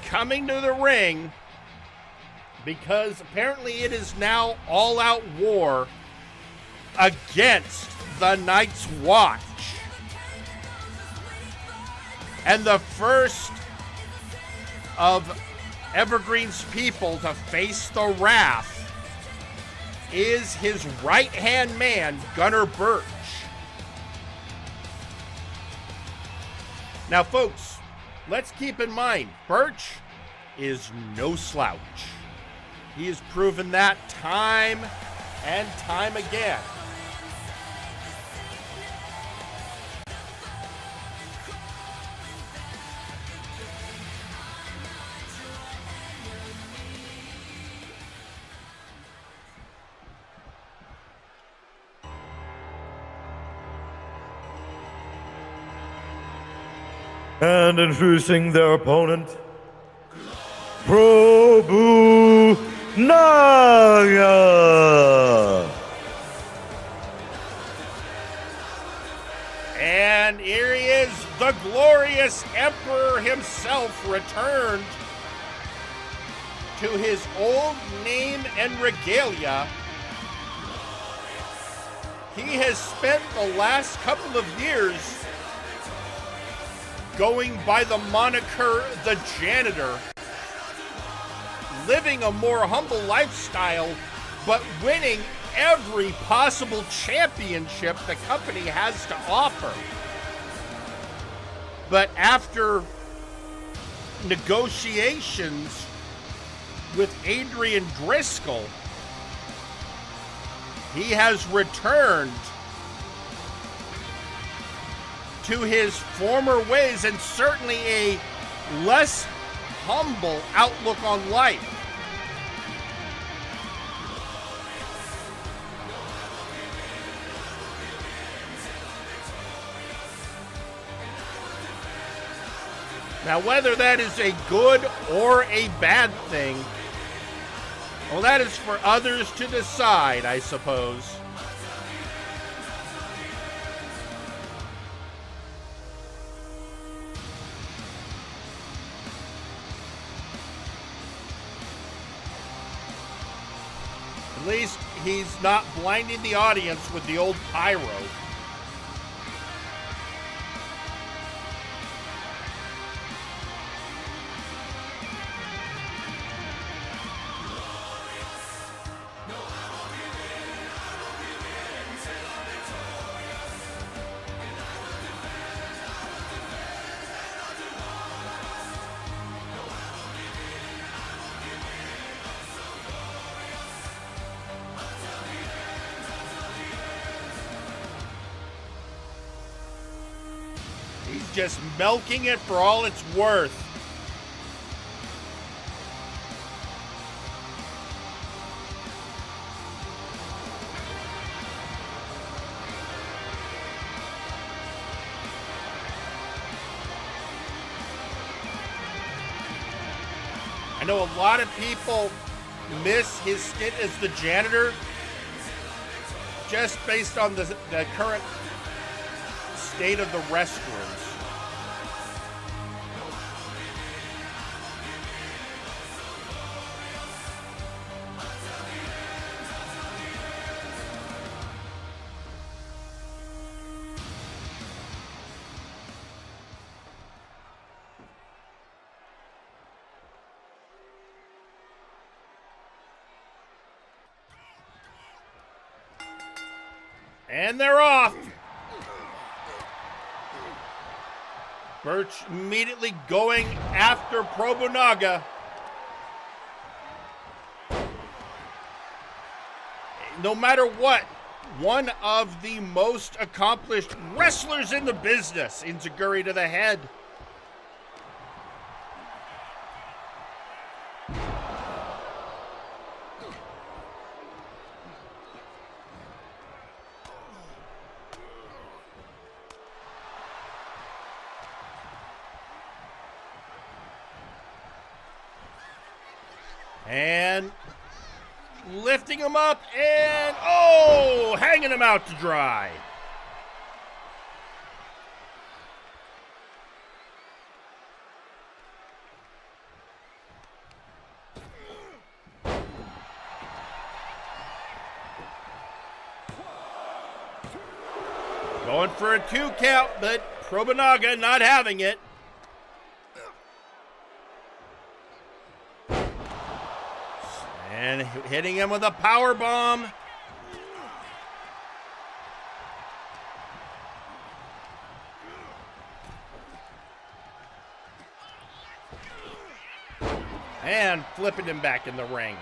Coming to the ring because apparently it is now all-out war against the Night's Watch. And the first of Evergreen's people to face the wrath is his right-hand man, Gunnar Birch. Now, folks, let's keep in mind, Birch is no slouch. He has proven that time and time again. And introducing their opponent, Probunaga. And here he is, the glorious Emperor himself returned to his old name and regalia. He has spent the last couple of years going by the moniker The Janitor, living a more humble lifestyle, but winning every possible championship the company has to offer. But after negotiations with Adrian Driscoll, he has returned to his former ways and certainly a less humble outlook on life. Now, whether that is a good or a bad thing, well, that is for others to decide, I suppose. At least he's not blinding the audience with the old pyro. He's just milking it for all it's worth. I know a lot of people miss his stint as the janitor just based on the current state of the restrooms. And they're off. Birch immediately going after Probonaga. No matter what, one of the most accomplished wrestlers in the business. Inzaguri to the head. And lifting him up and, oh, hanging him out to dry. Going for a 2 count, but Probonaga not having it. And hitting him with a power bomb. And flipping him back in the ring.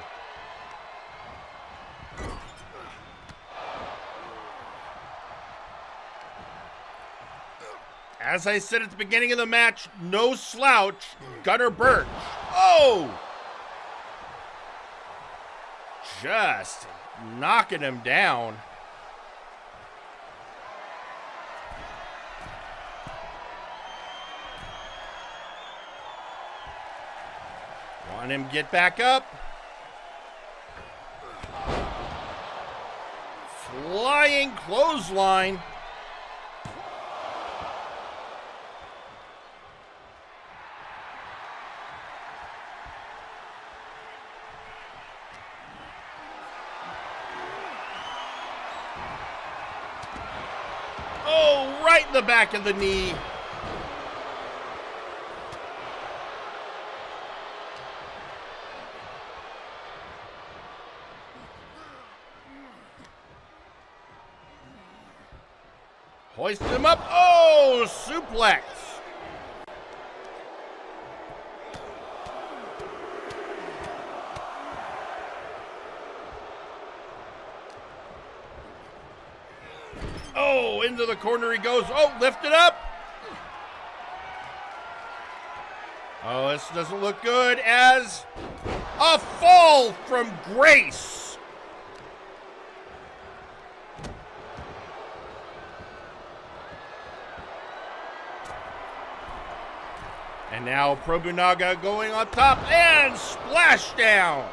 As I said at the beginning of the match, no slouch, Gunnar Birch. Oh! Just knocking him down. Want him to get back up. Flying clothesline. Oh, right in the back of the knee. Hoisted him up. Oh, suplex. Oh, into the corner he goes. Oh, lift it up. Oh, this doesn't look good as a fall from grace. And now Probunaga going on top and splashdown.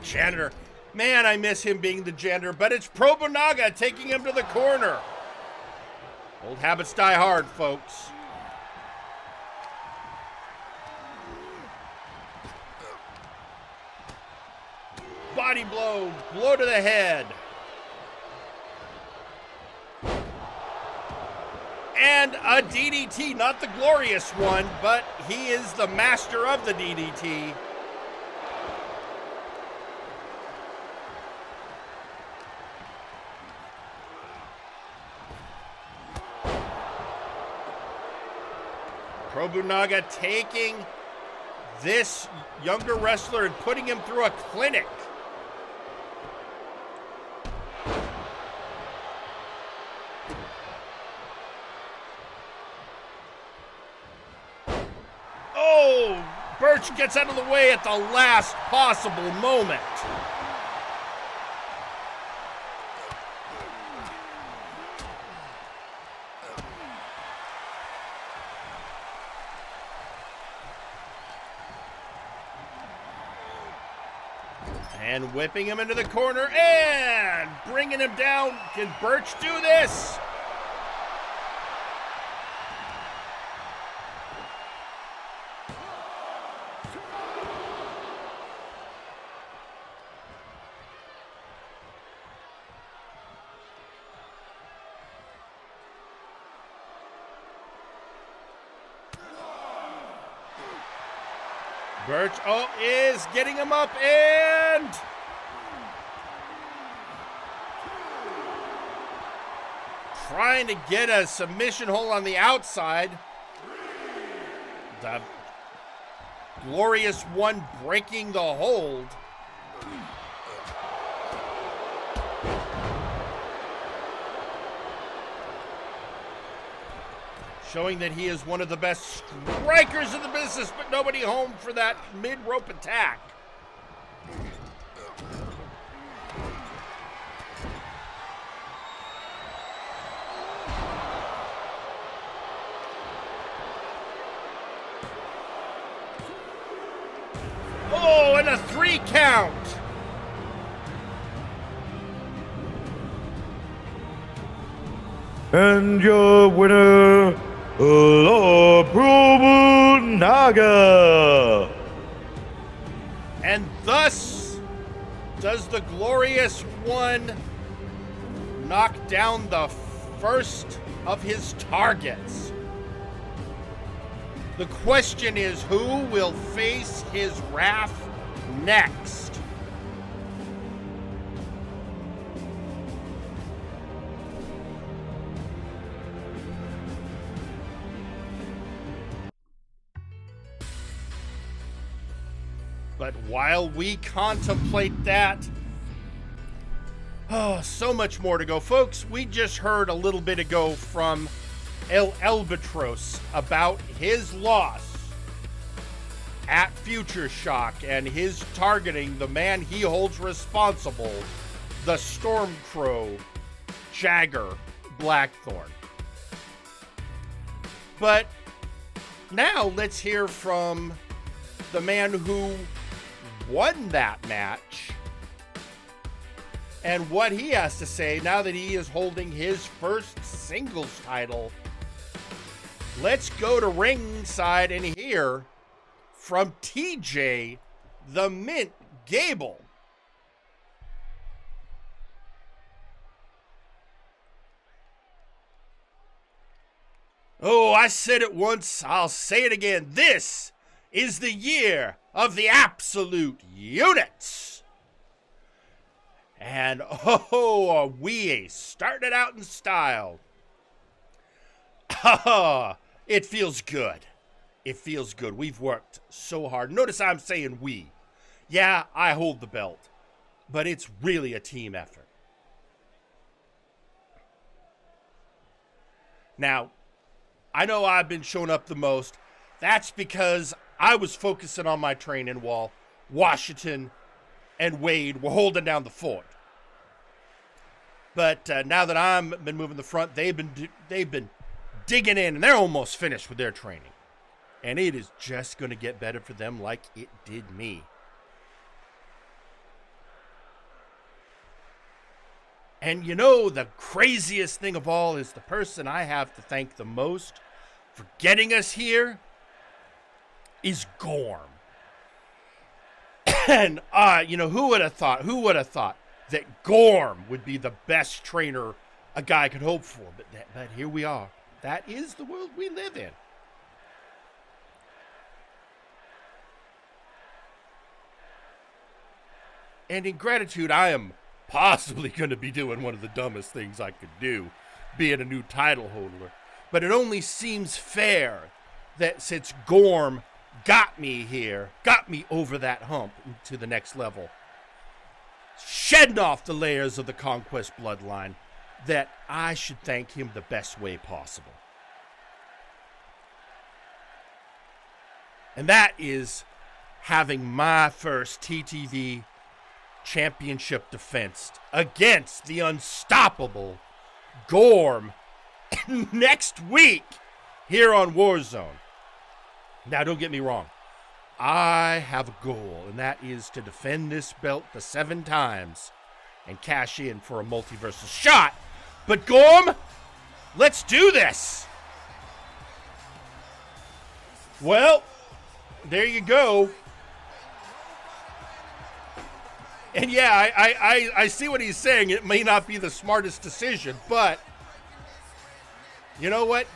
Janitor. Man, I miss him being the janitor, but it's Probunaga taking him to the corner. Old habits die hard, folks. Body blow, blow to the head. And a DDT, not the glorious one, but he is the master of the DDT. Probunaga taking this younger wrestler and putting him through a clinic. Oh, Birch gets out of the way at the last possible moment. And whipping him into the corner and bringing him down. Can Birch do this? Birch, is getting him up and trying to get a submission hold on the outside. The glorious one breaking the hold. Showing that he is one of the best strikers in the business, but nobody home for that mid-rope attack. Oh, and a 3 count. And your winner, La Probunaga. And thus does the glorious one knock down the first of his targets. The question is, who will face his wrath next? But while we contemplate that, so much more to go. Folks, we just heard a little bit ago from El Albatros about his loss at Future Shock and his targeting the man he holds responsible, the Stormcrow Jagger Blackthorn. But now let's hear from the man who won that match and what he has to say now that he is holding his first singles title. Let's go to ringside and hear from TJ the Mint Gable. Oh, I said it once, I'll say it again. This is the year of the absolute units. And oh, we started out in style. It feels good. It feels good. We've worked so hard. Notice I'm saying we. Yeah, I hold the belt, but it's really a team effort. Now, I know I've been showing up the most. That's because I was focusing on my training while Washington and Wade were holding down the fort. But now that I've been moving the front, they've been digging in, and they're almost finished with their training. And it is just going to get better for them like it did me. And you know, the craziest thing of all is the person I have to thank the most for getting us here is Gorm. And, who would have thought that Gorm would be the best trainer a guy could hope for? But here we are. That is the world we live in. And in gratitude, I am possibly going to be doing one of the dumbest things I could do, being a new title holder. But it only seems fair that since Gorm got me here, got me over that hump to the next level, shedding off the layers of the Conquest bloodline, that I should thank him the best way possible. And that is having my first TTV championship defense against the unstoppable Gorm next week here on Warzone. Now, don't get me wrong. I have a goal, and that is to defend this belt the 7 times and cash in for a multiversal shot. But Gorm, let's do this. Well, there you go. And yeah, I see what he's saying. It may not be the smartest decision, but you know what?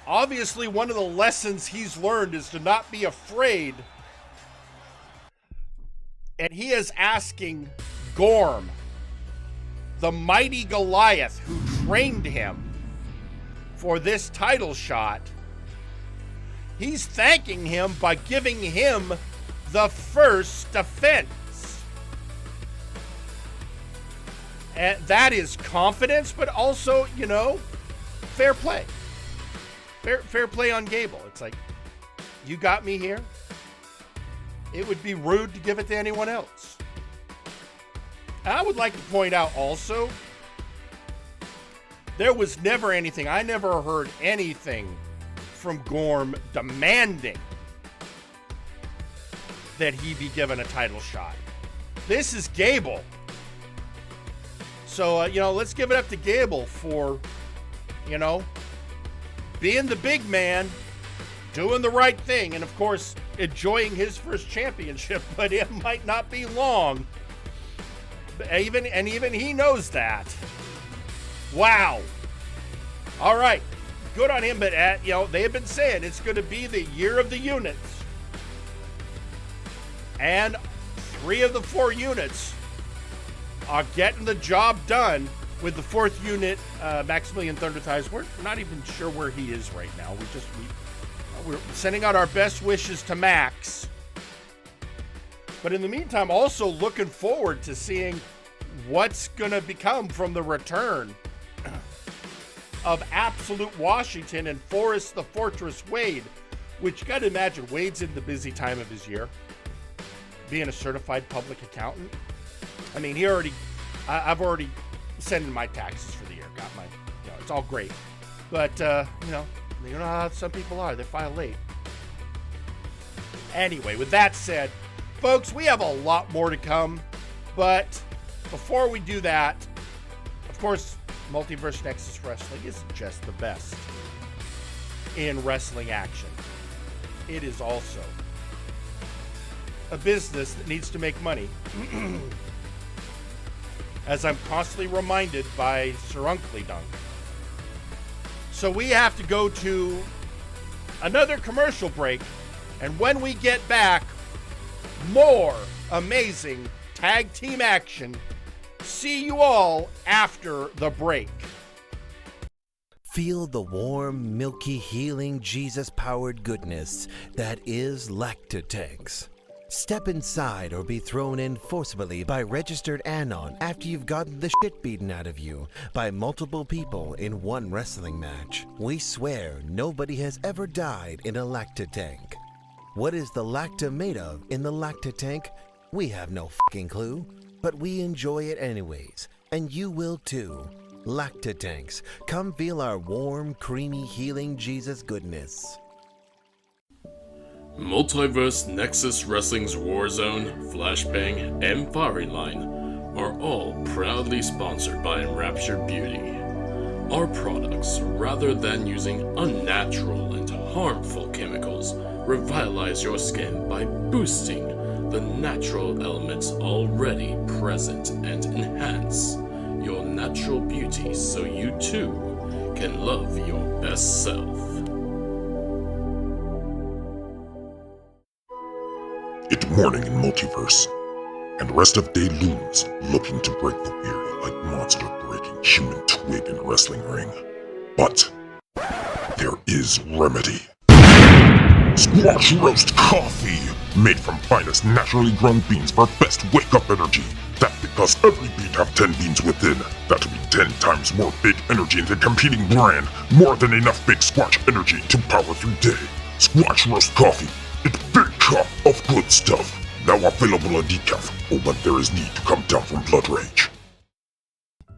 Obviously, one of the lessons he's learned is to not be afraid. And he is asking Gorm, the mighty Goliath who trained him for this title shot, he's thanking him by giving him the first defense. And that is confidence, but also, fair play. Fair play on Gable. It's like, you got me here. It would be rude to give it to anyone else. I would like to point out also, there was never anything, I never heard anything from Gorm demanding that he be given a title shot. This is Gable. So, let's give it up to Gable for, being the big man, doing the right thing, and of course, enjoying his first championship, but it might not be long. Even he knows that. Wow. All right. Good on him, but they have been saying it's going to be the year of the units. And 3 of the 4 units are getting the job done, with the 4th unit, Maximilian Thunder Thighs. We're not even sure where he is right now. We're sending out our best wishes to Max. But in the meantime, also looking forward to seeing what's going to become from the return of Absolute Washington and Forrest the Fortress Wade, which you got to imagine Wade's in the busy time of his year, being a certified public accountant. I mean, I've already sent in my taxes for the year, got my, it's all great. But, you know how some people are, they file late. Anyway, with that said, folks, we have a lot more to come. But before we do that, of course, Multiverse Nexus Wrestling isn't just the best in wrestling action. It is also a business that needs to make money. As I'm constantly reminded by Sir Uncle Dunk. So we have to go to another commercial break. And when we get back, more amazing tag team action. See you all after the break. Feel the warm, milky, healing, Jesus-powered goodness that is Lactatanks. Step inside or be thrown in forcibly by registered Anon after you've gotten the shit beaten out of you by multiple people in one wrestling match. We swear nobody has ever died in a Lactatank. What is the Lacta made of in the Lactatank? We have no fucking clue, but we enjoy it anyways, and you will too. Lactatanks, come feel our warm, creamy, healing Jesus goodness. Multiverse, Nexus Wrestling's Warzone, Flashbang, and Firing Line are all proudly sponsored by Enraptured Beauty. Our products, rather than using unnatural and harmful chemicals, revitalize your skin by boosting the natural elements already present and enhance your natural beauty so you too can love your best self. It's morning in Multiverse, and rest of day looms looking to break the weary like monster breaking human twig in a wrestling ring. But there is remedy. Squash roast coffee, made from finest naturally grown beans for best wake-up energy. That's because every bean have 10 beans within. That'll be 10 times more big energy than competing brand. More than enough big squash energy to power through day. Squash roast coffee. It's big cup of good stuff. Now available on decaf, or when there is need to come down from blood rage.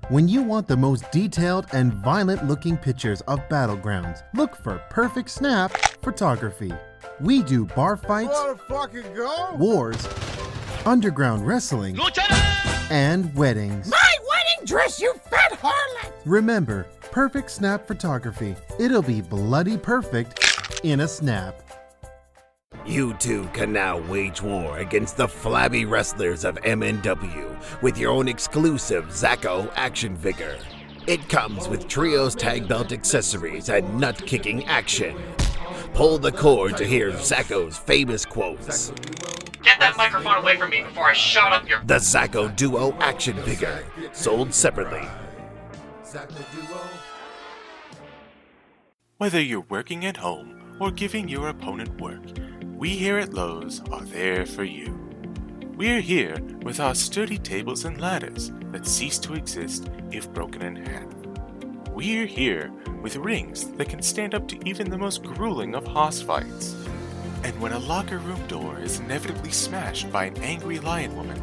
When you want the most detailed and violent-looking pictures of battlegrounds, look for Perfect Snap Photography. We do bar fights, wars, underground wrestling, and weddings. My wedding dress, you fat harlot! Remember, Perfect Snap Photography. It'll be bloody perfect in a snap. You too can now wage war against the flabby wrestlers of MNW with your own exclusive Zacko action figure. It comes with trios tag belt accessories and nut-kicking action. Pull the cord to hear Zacko's famous quotes. Get that microphone away from me before I shot up your... The Zacko Duo action figure, sold separately. Whether you're working at home or giving your opponent work, we here at Lowe's are there for you. We're here with our sturdy tables and ladders that cease to exist if broken in half. We're here with rings that can stand up to even the most grueling of hoss fights. And when a locker room door is inevitably smashed by an angry lion woman,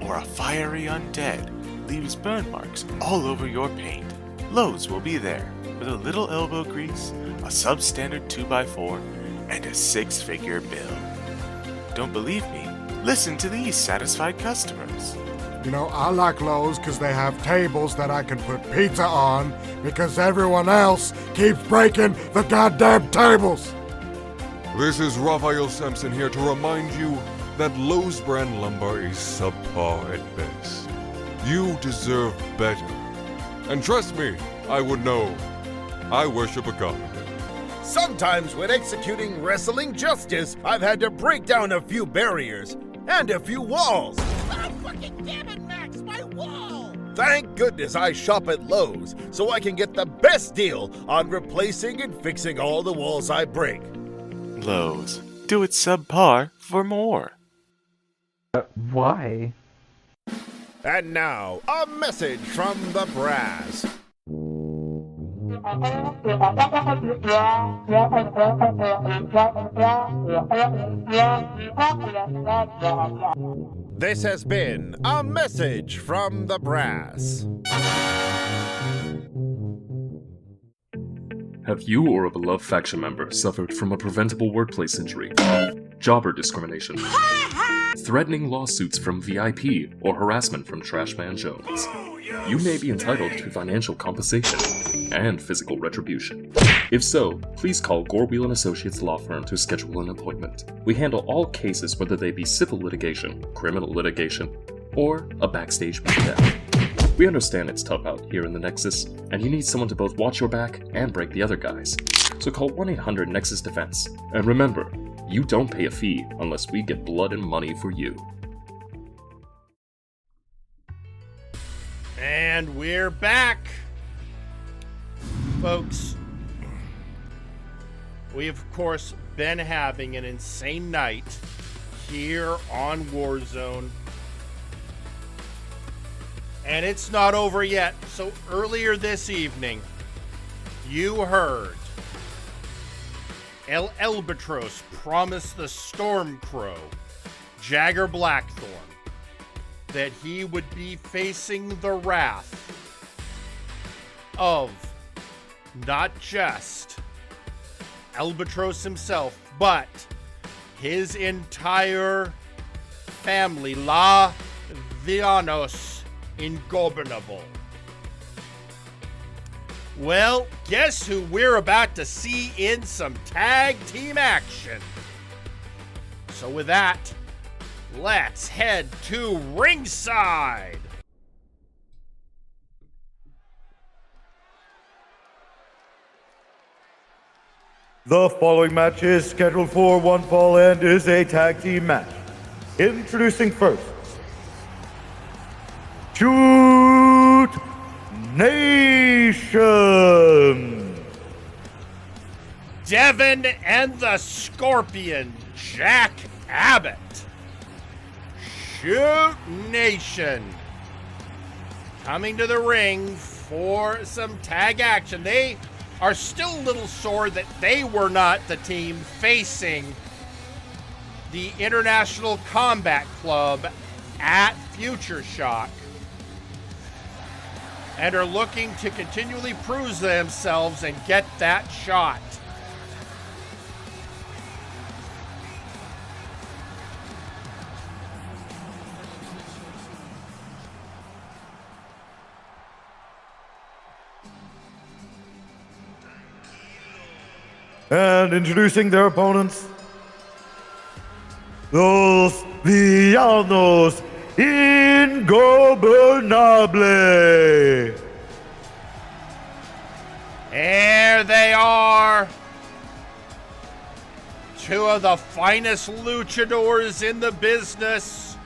or a fiery undead leaves burn marks all over your paint, Lowe's will be there with a little elbow grease, a substandard 2x4, and a 6-figure bill. Don't believe me? Listen to these satisfied customers. You know, I like Lowe's because they have tables that I can put pizza on because everyone else keeps breaking the goddamn tables. This is Raphael Sampson here to remind you that Lowe's brand lumber is subpar at best. You deserve better. And trust me, I would know. I worship a god. Sometimes when executing wrestling justice, I've had to break down a few barriers and a few walls. Oh, fucking damn it, Max, my wall! Thank goodness I shop at Lowe's so I can get the best deal on replacing and fixing all the walls I break. Lowe's. Do it subpar for more. Why? And now, a message from the brass. This has been a message from the brass. Have you or a beloved faction member suffered from a preventable workplace injury, jobber discrimination, threatening lawsuits from VIP, or harassment from Trashman Jones? You may be entitled to financial compensation and physical retribution. If so, please call Gorwheel & Associates Law Firm to schedule an appointment. We handle all cases, whether they be civil litigation, criminal litigation, or a backstage beatdown. We understand it's tough out here in the Nexus, and you need someone to both watch your back and break the other guys. So call 1-800-NEXUS-DEFENSE. And remember, You don't pay a fee unless we get blood and money for you. And we're back, folks. We, of course, been having an insane night here on Warzone. And it's not over yet. So earlier this evening, you heard El Albatros promised the Stormcrow, Jagger Blackthorn, that he would be facing the wrath of not just Albatros himself, but his entire family, La Villanos Ingobernable. Well, guess who we're about to see in some tag team action? So with that, let's head to ringside. The following match is scheduled for one fall and is a tag team match. Introducing first, Shoot Nation! Devin and the Scorpion, Jack Abbott. Shoot Nation coming to the ring for some tag action. They are still a little sore that they were not the team facing the International Combat Club at Future Shock, and are looking to continually prove themselves and get that shot. And introducing their opponents, Los Villanos Ingobernable. There they are. Two of the finest luchadors in the business.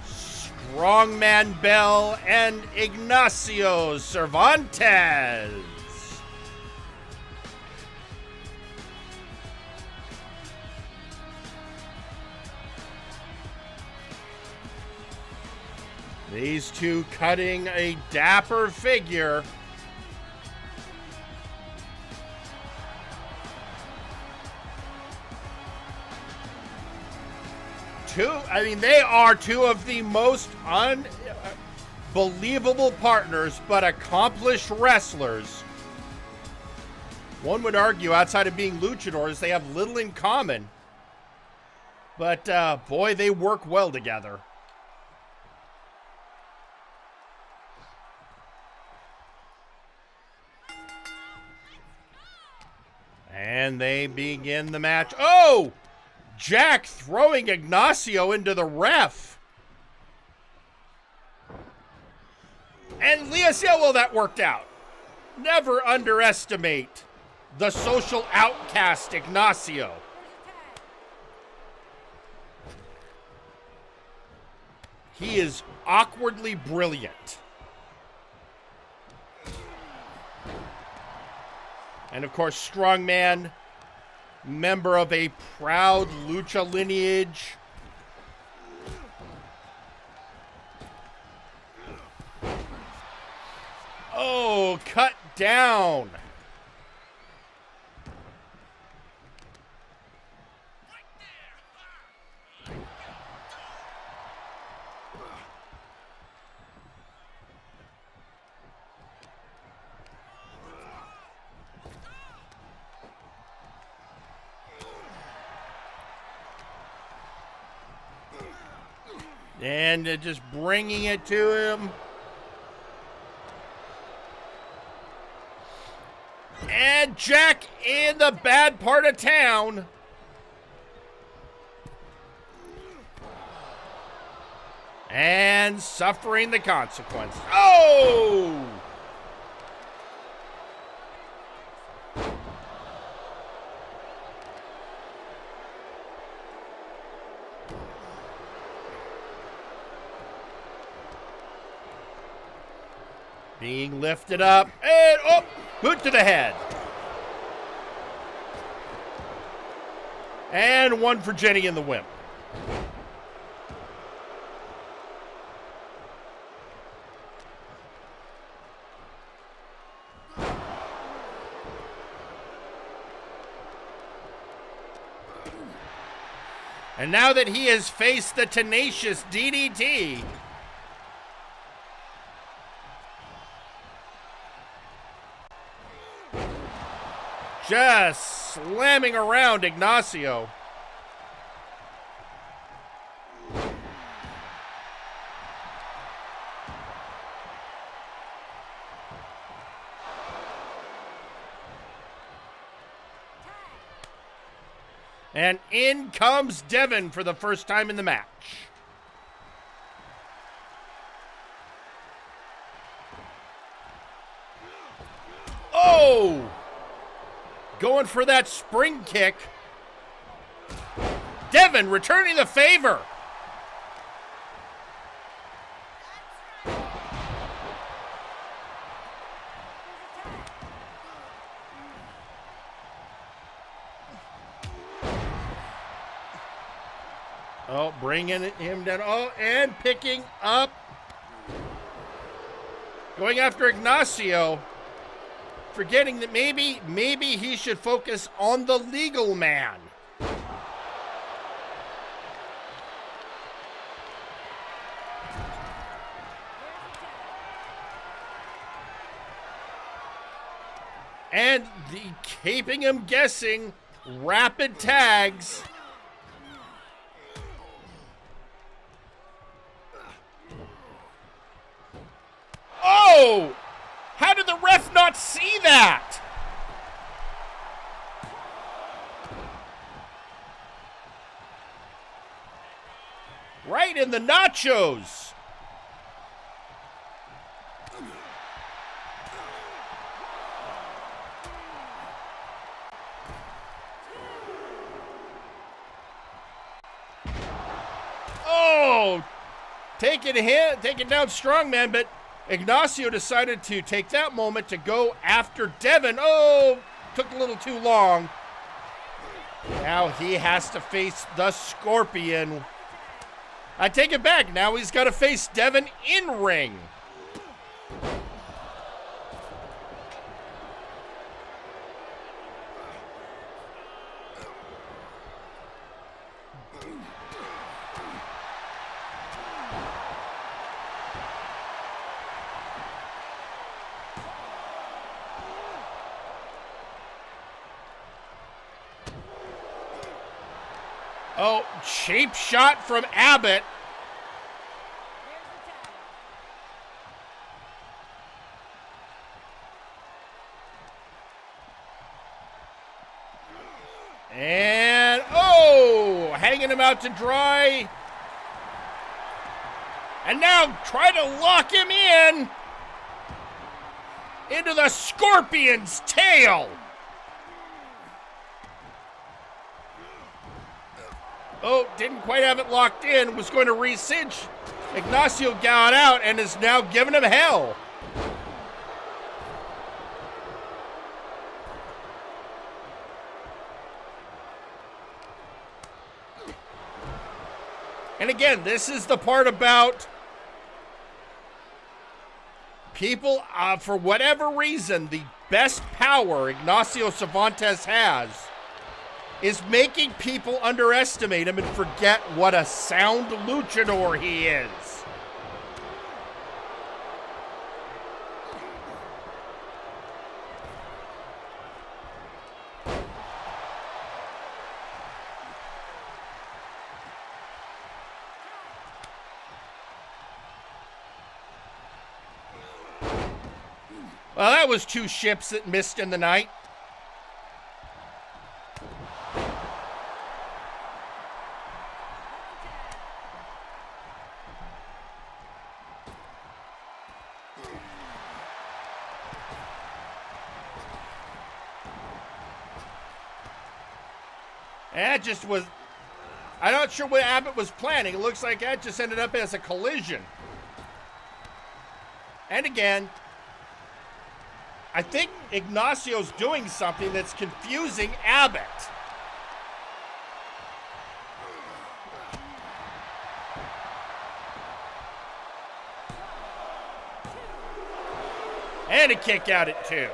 Strongman Bell and Ignacio Cervantes. These two cutting a dapper figure. They are two of the most unbelievable partners, but accomplished wrestlers. One would argue, outside of being luchadors, they have little in common. But boy, they work well together. And they begin the match. Oh! Jack throwing Ignacio into the ref. And Leah said, well, that worked out. Never underestimate the social outcast Ignacio. He is awkwardly brilliant. And of course, Strongman, member of a proud lucha lineage. Oh, cut down. And just bringing it to him. And Jack in the bad part of town. And suffering the consequence. Oh! Being lifted up, and oh, boot to the head. And one for Jenny and the Wimp. And now that he has faced the tenacious DDT, just slamming around Ignacio. And in comes Devin for the first time in the match. Oh! Going for that spring kick. Devin returning the favor. Oh, bringing him down. Oh, and picking up. Going after Ignacio. Forgetting that maybe he should focus on the legal man. And keeping him guessing. Rapid tags. Oh! How did the ref not see that? Right in the nachos. Oh! Taking down Strongman, but Ignacio decided to take that moment to go after Devin. Oh, took a little too long. Now he has to face the Scorpion. I take it back. Now he's got to face Devin in ring. Oh, cheap shot from Abbott. And, oh, hanging him out to dry. And now try to lock him in into the Scorpion's tail. Oh, didn't quite have it locked in. Was going to re-cinch. Ignacio got out and is now giving him hell. And again, this is the part about people, for whatever reason, the best power Ignacio Cervantes has is making people underestimate him and forget what a sound luchador he is. Well, that was two ships that missed in the night. That just was, I'm not sure what Abbott was planning. It looks like that just ended up as a collision. And again, I think Ignacio's doing something that's confusing Abbott. And a kick out at 2.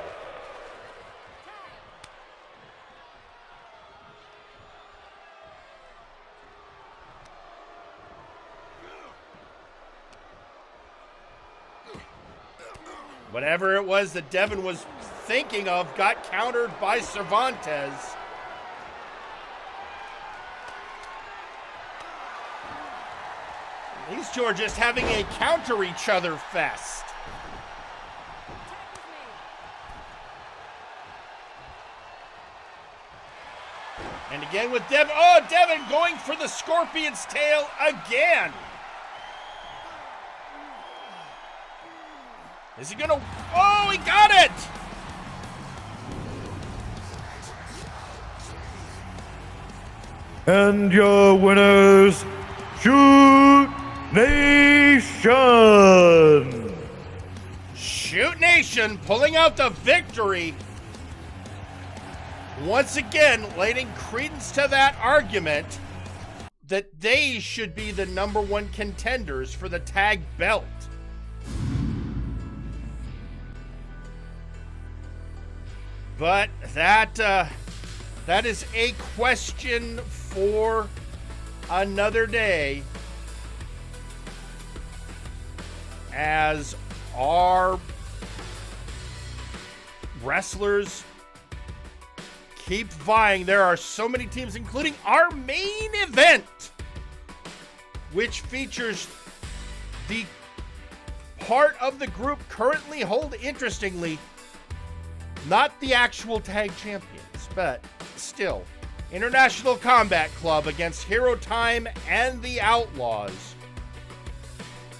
Whatever it was that Devin was thinking of got countered by Cervantes. These two are just having a counter each other fest. And again with Devin. Oh, Devin going for the Scorpion's tail again. Is he gonna? Oh, he got it! And your winners, Shoot Nation! Shoot Nation pulling out the victory. Once again, laying credence to that argument that they should be the #1 contenders for the tag belt. But that is a question for another day, as our wrestlers keep vying. There are so many teams, including our main event, which features the part of the group currently hold, interestingly, not the actual tag champions, but still, International Combat Club against Hero Time and the Outlaws.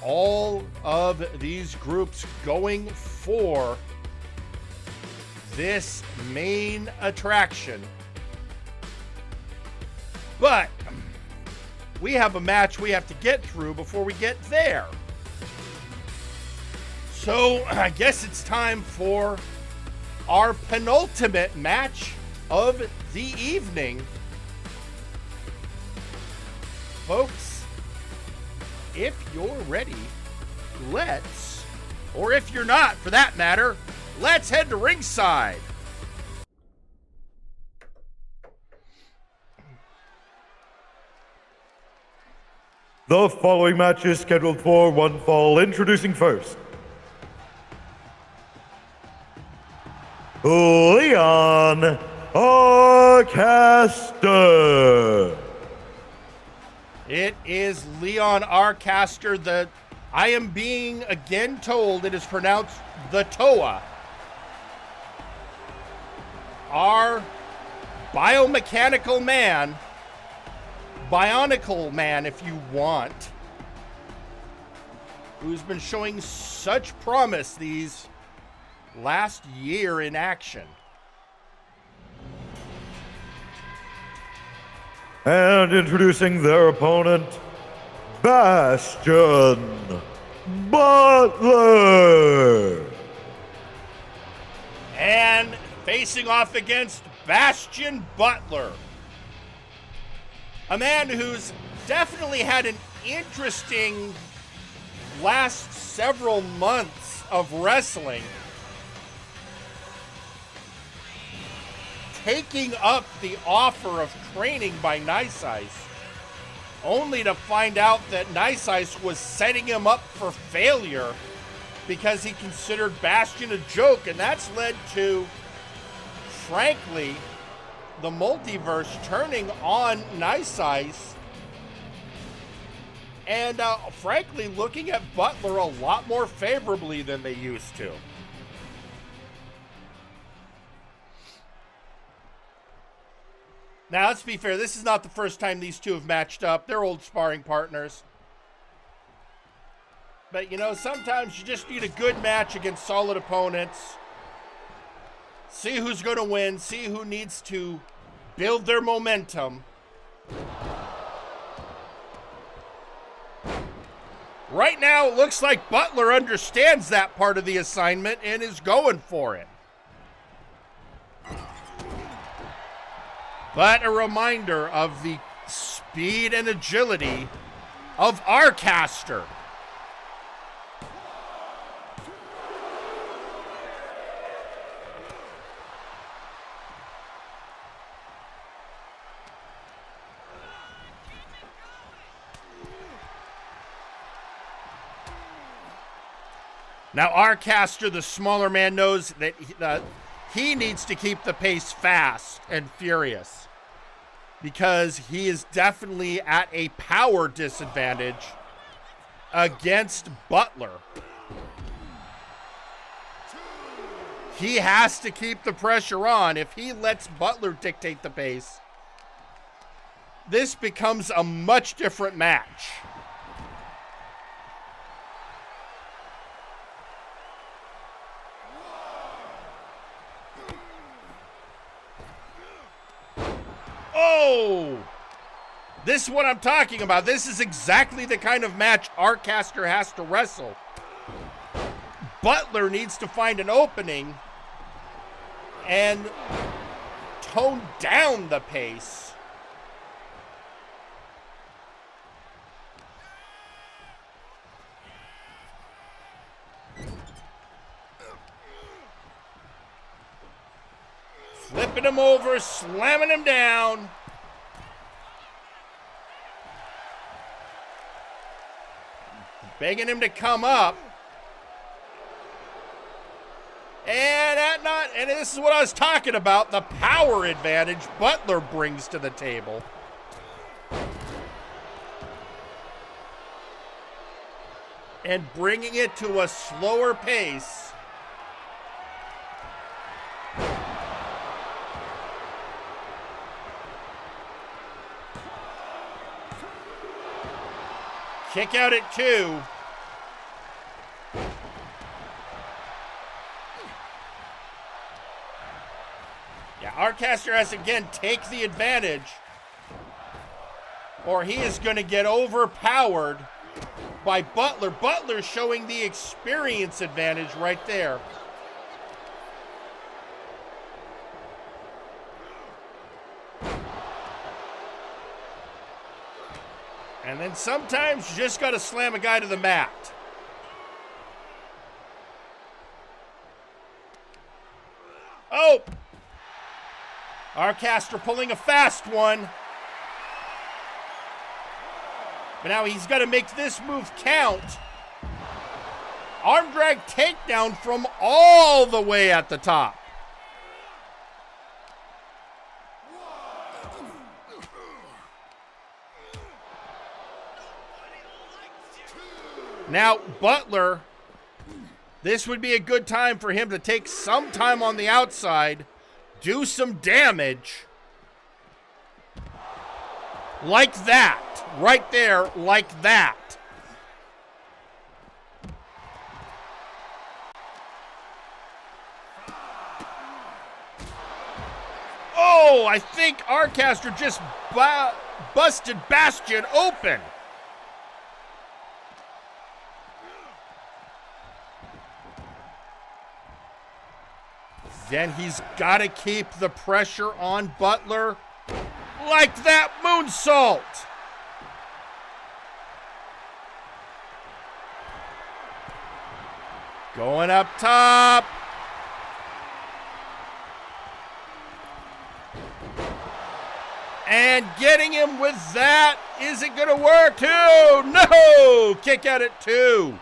All of these groups going for this main attraction. But we have a match we have to get through before we get there. So I guess it's time for our penultimate match of the evening. Folks, if you're ready, or if you're not for that matter, let's head to ringside. The following match is scheduled for one fall. Introducing first, Leon Arcaster. It is Leon Arcaster. I am being again told it is pronounced the Toa. Our biomechanical man, bionicle man if you want, who's been showing such promise these last year in action. And introducing their opponent, Bastion Butler. And facing off against Bastion Butler, a man who's definitely had an interesting last several months of wrestling, taking up the offer of training by Nice Ice, only to find out that Nice Ice was setting him up for failure because he considered Bastion a joke, and that's led to, frankly, the Multiverse turning on Nice Ice and, frankly, looking at Butler a lot more favorably than they used to. Now, let's be fair, this is not the first time these two have matched up. They're old sparring partners. But, you know, sometimes you just need a good match against solid opponents. See who's going to win. See who needs to build their momentum. Right now, it looks like Butler understands that part of the assignment and is going for it. But a reminder of the speed and agility of Arcaster. Now, Arcaster, the smaller man, knows that he needs to keep the pace fast and furious because he is definitely at a power disadvantage against Butler. He has to keep the pressure on. If he lets Butler dictate the pace, this becomes a much different match. Oh! This is what I'm talking about. This is exactly the kind of match Arcaster has to wrestle. Butler needs to find an opening and tone down the pace. Flipping him over, slamming him down. Begging him to come up. And this is what I was talking about, the power advantage Butler brings to the table. And bringing it to a slower pace. Kick out at 2. Yeah, Arcaster has to again take the advantage, or he is going to get overpowered by Butler. Butler showing the experience advantage right there. And then sometimes you just got to slam a guy to the mat. Oh! Arcaster pulling a fast one. But now he's got to make this move count. Arm drag takedown from all the way at the top. Now, Butler, this would be a good time for him to take some time on the outside, do some damage. Like that. Right there, like that. Oh, I think Arcaster just busted Bastion open. Then he's got to keep the pressure on Butler. Like that moonsault. Going up top. And getting him with that. Is it going to work? 2. No! Kick out at 2.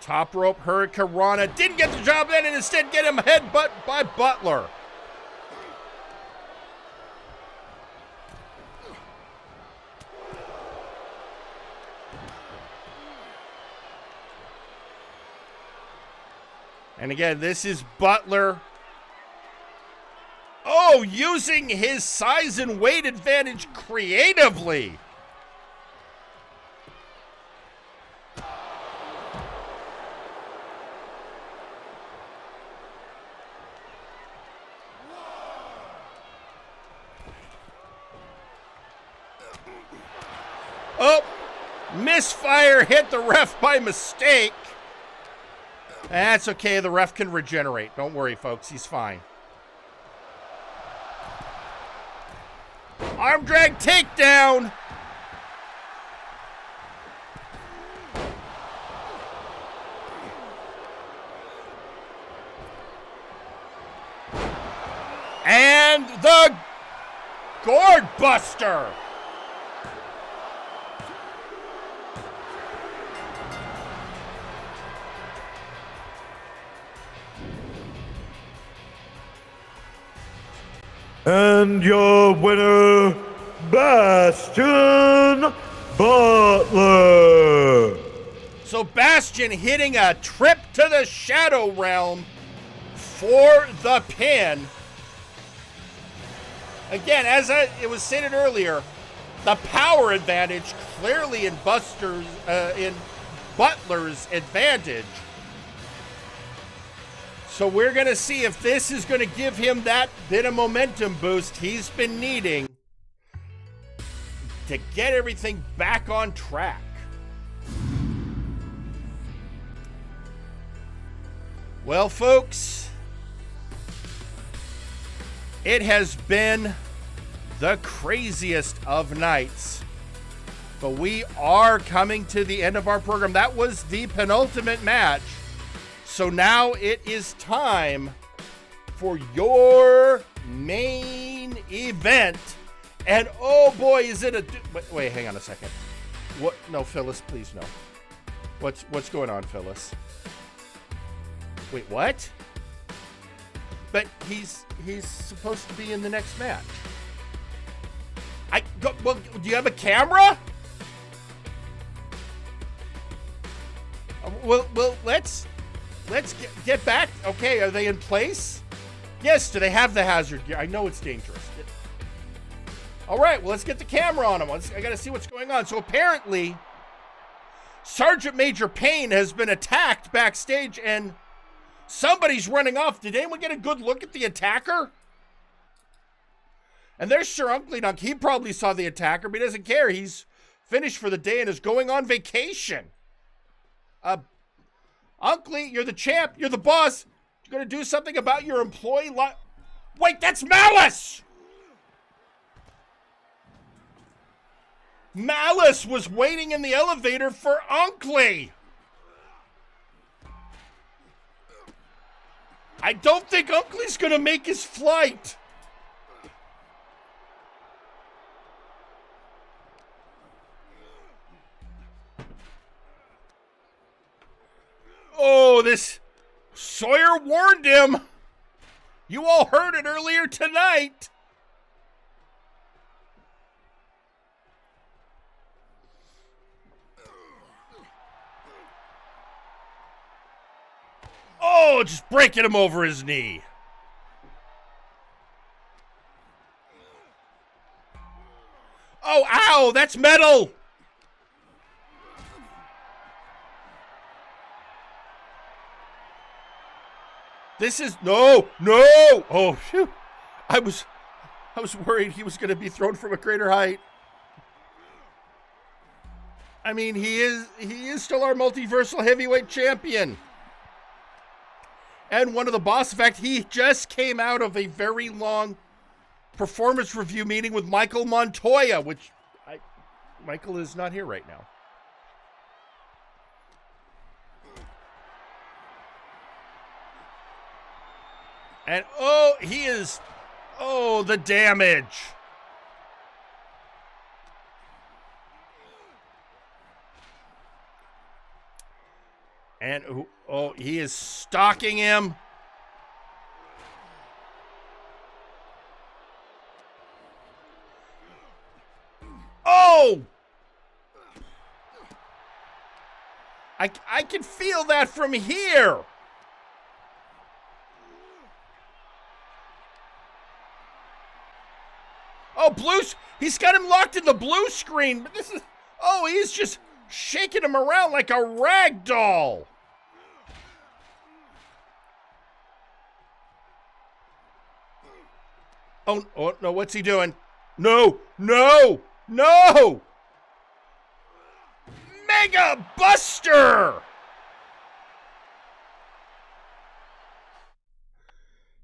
Top rope Hurricanrana. Didn't get the job then and instead get him headbutt by Butler. And again, this is Butler. Oh, using his size and weight advantage creatively. Oh, misfire hit the ref by mistake. That's okay, the ref can regenerate. Don't worry, folks, he's fine. Arm drag takedown. And the Gourd Buster. And your winner, Bastion Butler. So Bastion hitting a trip to the Shadow Realm for the pin. Again, as it was stated earlier, the power advantage clearly in Butler's advantage. So we're going to see if this is going to give him that bit of momentum boost he's been needing to get everything back on track. Well, folks, it has been the craziest of nights, but we are coming to the end of our program. That was the penultimate match. So now it is time for your main event. And oh boy, is it a... Wait, hang on a second. What? No, Phyllis, please no. What's going on, Phyllis? Wait, what? But he's supposed to be in the next match. Well, do you have a camera? Well, let's get back. Okay, are they in place? Yes, do they have the hazard gear? I know it's dangerous. All right, well, let's get the camera on them. I got to see what's going on. So apparently, Sergeant Major Payne has been attacked backstage and somebody's running off. Did anyone get a good look at the attacker? And there's Sir Uncle Dunk. He probably saw the attacker, but he doesn't care. He's finished for the day and is going on vacation. Uncle, you're the champ. You're the boss. You're going to do something about your employee Wait, that's Malice! Malice was waiting in the elevator for Uncle. I don't think Uncle's going to make his flight. Oh, this Sawyer warned him. You all heard it earlier tonight. Oh, just breaking him over his knee. Oh, ow, that's metal. This is no. Oh, phew. I was worried he was going to be thrown from a greater height. I mean, he is still our multiversal heavyweight champion. And one of the boss. In fact, he just came out of a very long performance review meeting with Michael Montoya, which Michael is not here right now. And the damage. And he is stalking him. Oh! I can feel that from here. Oh, he's got him locked in the blue screen, but he's just shaking him around like a rag doll. Oh, no, what's he doing? No! Mega Buster!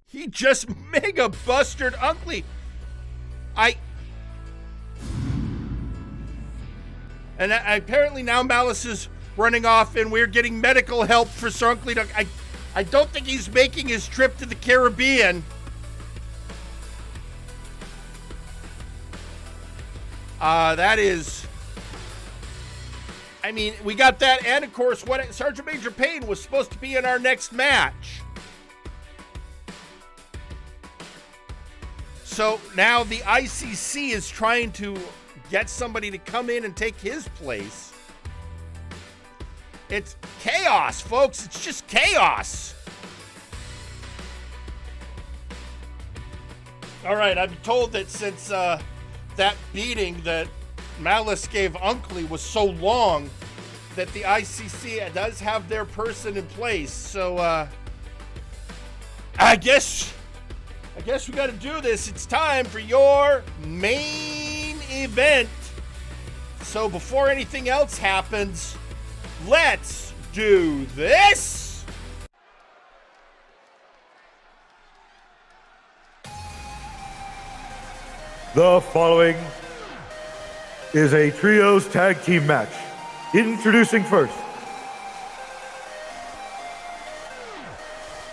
He just Mega Bustered Uncle. And apparently now Malice is running off and we're getting medical help for Sir Uncle Dunk. I don't think he's making his trip to the Caribbean. That is... I mean, we got that, and of course, what Sergeant Major Payne was supposed to be in our next match. So now the ICC is trying to get somebody to come in and take his place. It's chaos, folks. It's just chaos. All right, I'm told that since that beating that Malice gave Unkley was so long that the ICC does have their person in place. So I guess we got to do this. It's time for your main event. So before anything else happens, let's do this. The following is a trios tag team match. Introducing first,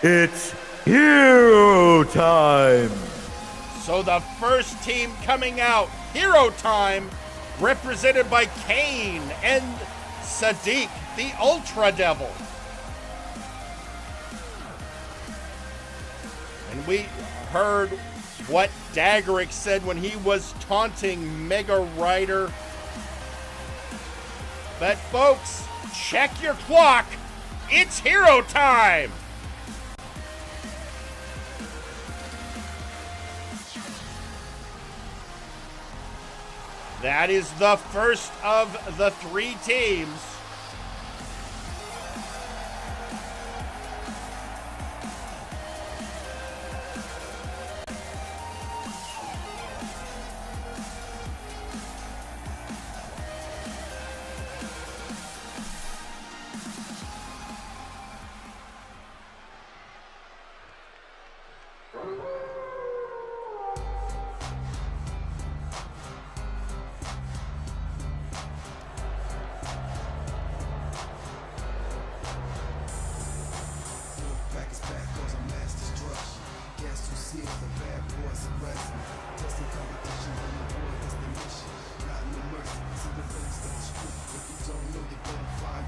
it's Hero Time. So the first team coming out, Hero Time, represented by Kane and Sadiq, the Ultra Devil. And we heard what Daggerick said when he was taunting Mega Rider. But folks, check your clock. It's Hero Time. That is the first of the three teams.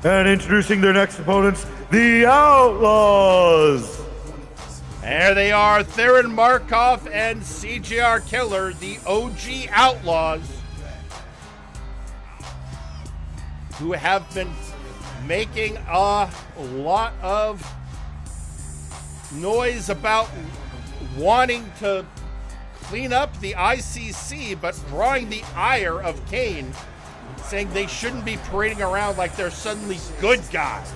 And introducing their next opponents, the Outlaws. There they are, Theron Markov and CJR Killer, the OG Outlaws, who have been making a lot of noise about wanting to clean up the ICC, but drawing the ire of Kane, saying they shouldn't be parading around like they're suddenly good guys.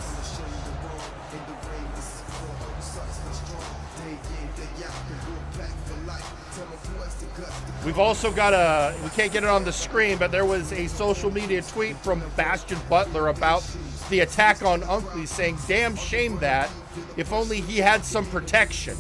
We've also got we can't get it on the screen, but there was a social media tweet from Bastion Butler about the attack on Unkley, saying, damn shame that, if only he had some protection.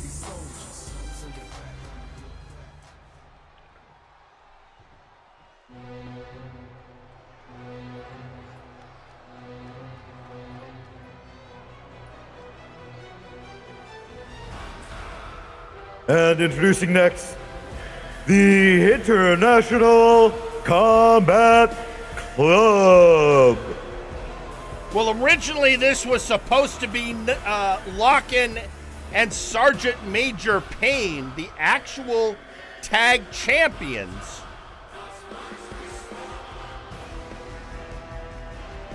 And introducing next, the International Combat Club. Well, originally this was supposed to be Lock-In and Sergeant Major Payne, the actual tag champions.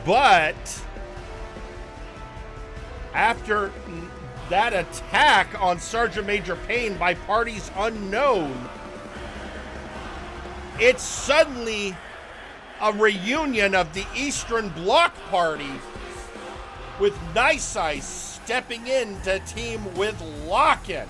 But after that attack on Sergeant Major Payne by parties unknown, it's suddenly a reunion of the Eastern Bloc Party, with Nice Ice stepping in to team with Lock-In.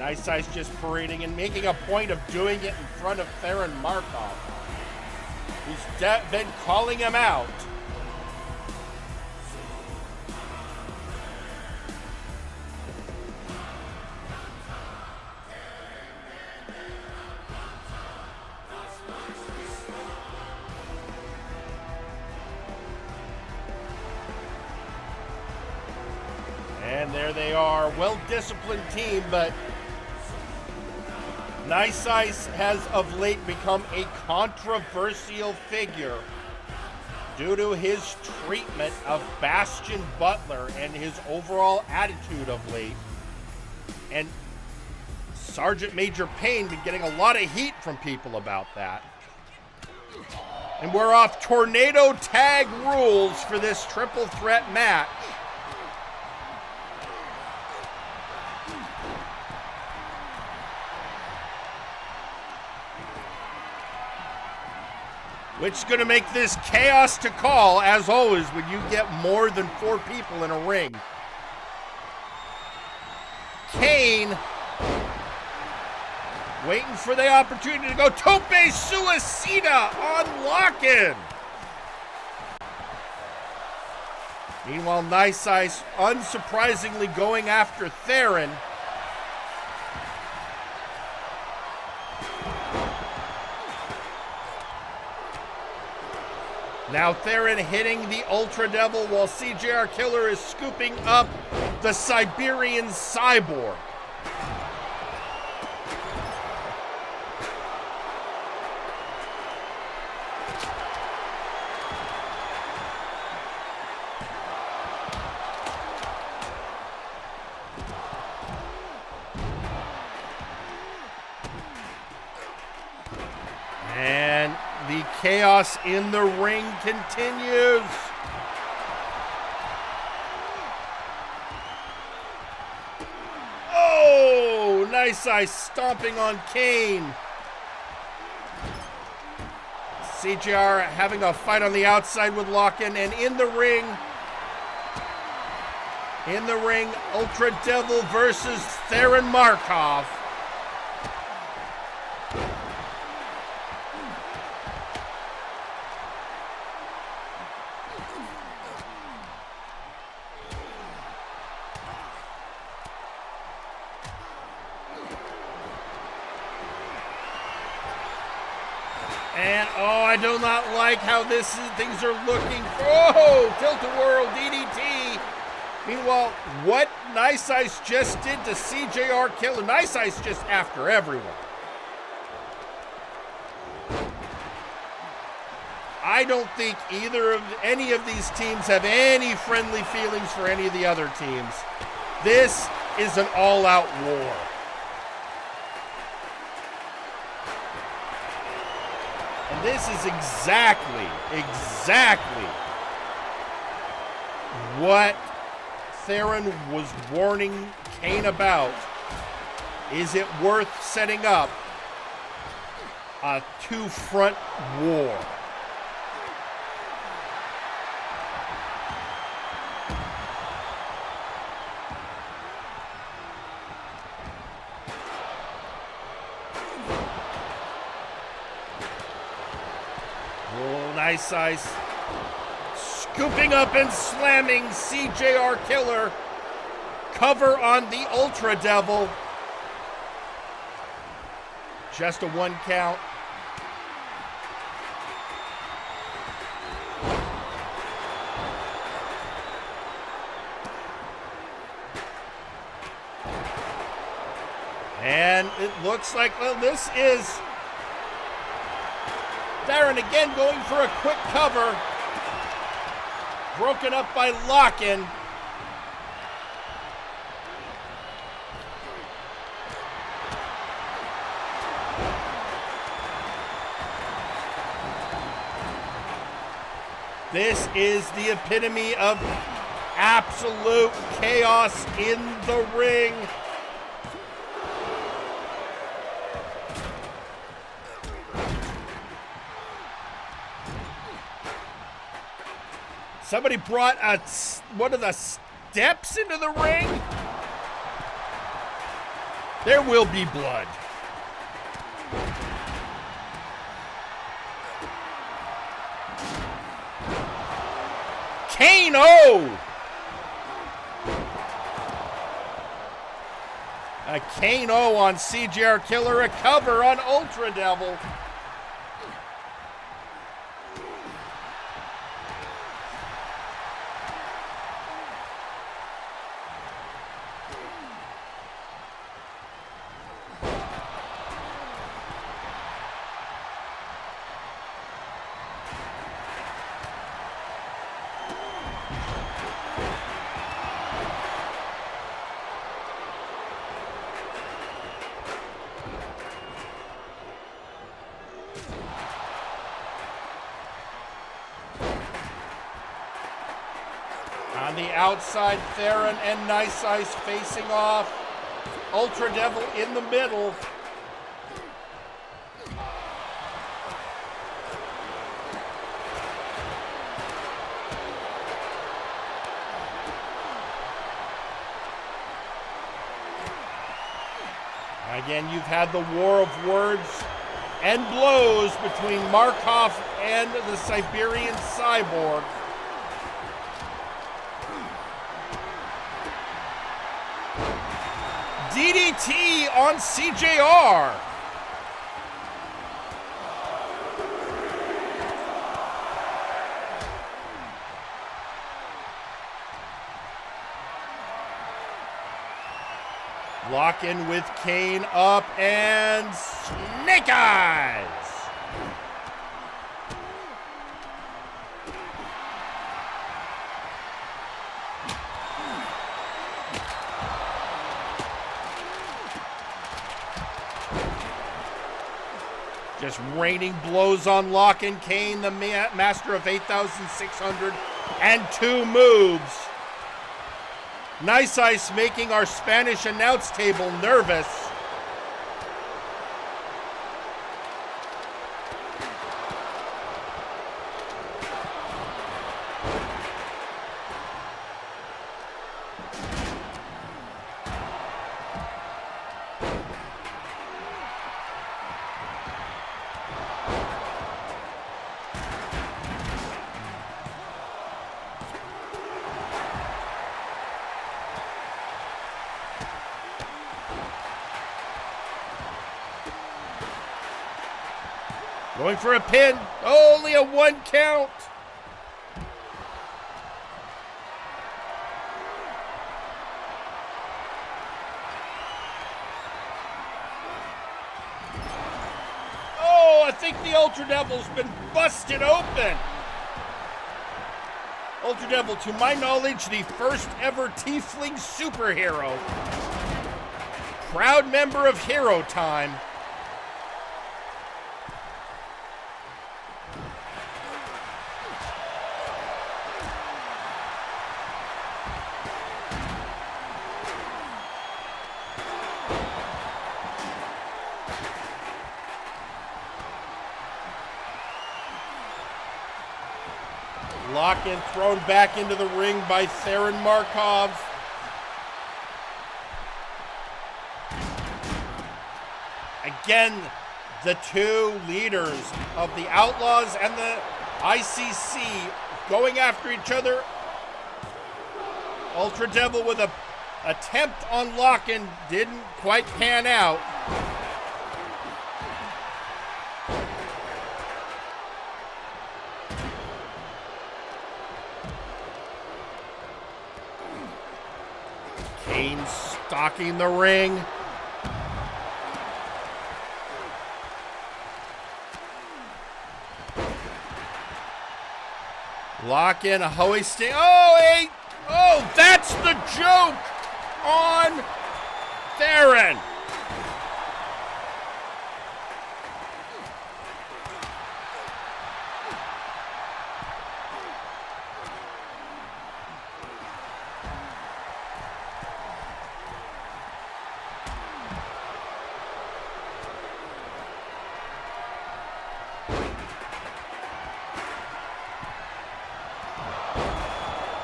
Nice Eyes just parading and making a point of doing it in front of Theron Markov, who's been calling him out. And there they are, well-disciplined team, but Nice Ice has of late become a controversial figure due to his treatment of Bastion Butler and his overall attitude of late. And Sergeant Major Payne been getting a lot of heat from people about that. And we're off tornado tag rules for this triple threat match. Which is going to make this chaos to call, as always, when you get more than 4 people in a ring. Kane waiting for the opportunity to go Tope Suicida on lock-in. Meanwhile, Nice Ice unsurprisingly going after Theron. Now Theron hitting the Ultra Devil while CJR Killer is scooping up the Siberian Cyborg. And the chaos in the ring continues. Oh, Nice Ice stomping on Kane. CJR having a fight on the outside with Lock-In, and in the ring, Ultra Devil versus Theron Markov. And, oh, I do not like how things are looking. Oh, Tilt-A-Whirl DDT. Meanwhile, what Nice Ice just did to CJR Killer. Nice Ice just after everyone. I don't think any of these teams have any friendly feelings for any of the other teams. This is an all-out war. And this is exactly what Theron was warning Kane about. Is it worth setting up a two-front war? Nice Ice scooping up and slamming CJR Killer. Cover on the Ultra Devil. Just a 1 count. And it looks like, well, this is Theron again going for a quick cover. Broken up by Lock-In. This is the epitome of absolute chaos in the ring. Somebody brought one of the steps into the ring. There will be blood. Kano! A Kano on CJR Killer, a cover on Ultra Devil. On the outside, Theron and Nice Ice facing off. Ultra Devil in the middle. Again, you've had the war of words and blows between Markov and the Siberian Cyborg. DDT on CJR. Lock in with Kane up and Snake Eyes. Just raining blows on Lock and Kane, the master of 8,602 moves. Nice Ice making our Spanish announce table nervous. Going for a pin. Only a 1 count. Oh, I think the Ultra Devil's been busted open. Ultra Devil, to my knowledge, the first ever Tiefling superhero. Proud member of Hero Time. Lock-in thrown back into the ring by Theron Markov. Again, the two leaders of the Outlaws and the ICC going after each other. Ultra Devil with an attempt on Lock-in didn't quite pan out. Kane stalking the ring. Lock in a hoisting. Oh, that's the joke on Theron.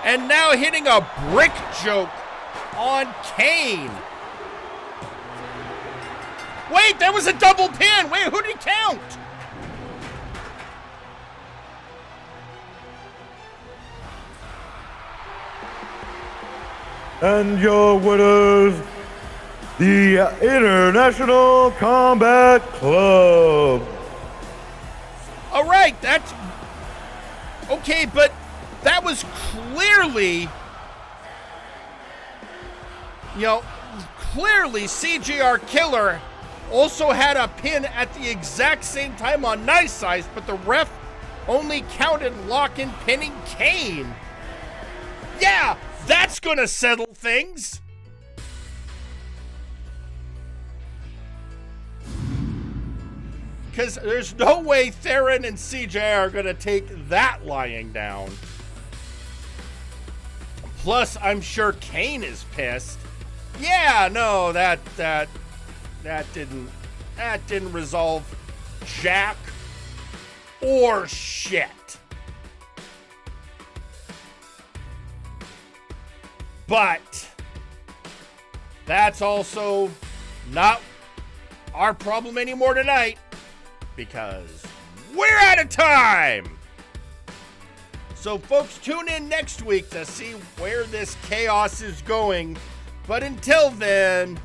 And now hitting a brick joke on Kane. Wait, that was a double pin. Wait, who did he count? And your winners, the International Combat Club. All right, that's okay, but that was clearly, clearly CJR Killer also had a pin at the exact same time on Nice Eyes, but the ref only counted lock and pinning Kane. Yeah, that's gonna settle things. Because there's no way Theron and CJ are going to take that lying down. Plus, I'm sure Kane is pissed. Yeah, no, that didn't resolve jack or shit. But that's also not our problem anymore tonight, because we're out of time. So folks, tune in next week to see where this chaos is going. But until then,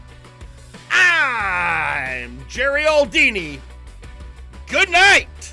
I'm Jerry Aldini. Good night.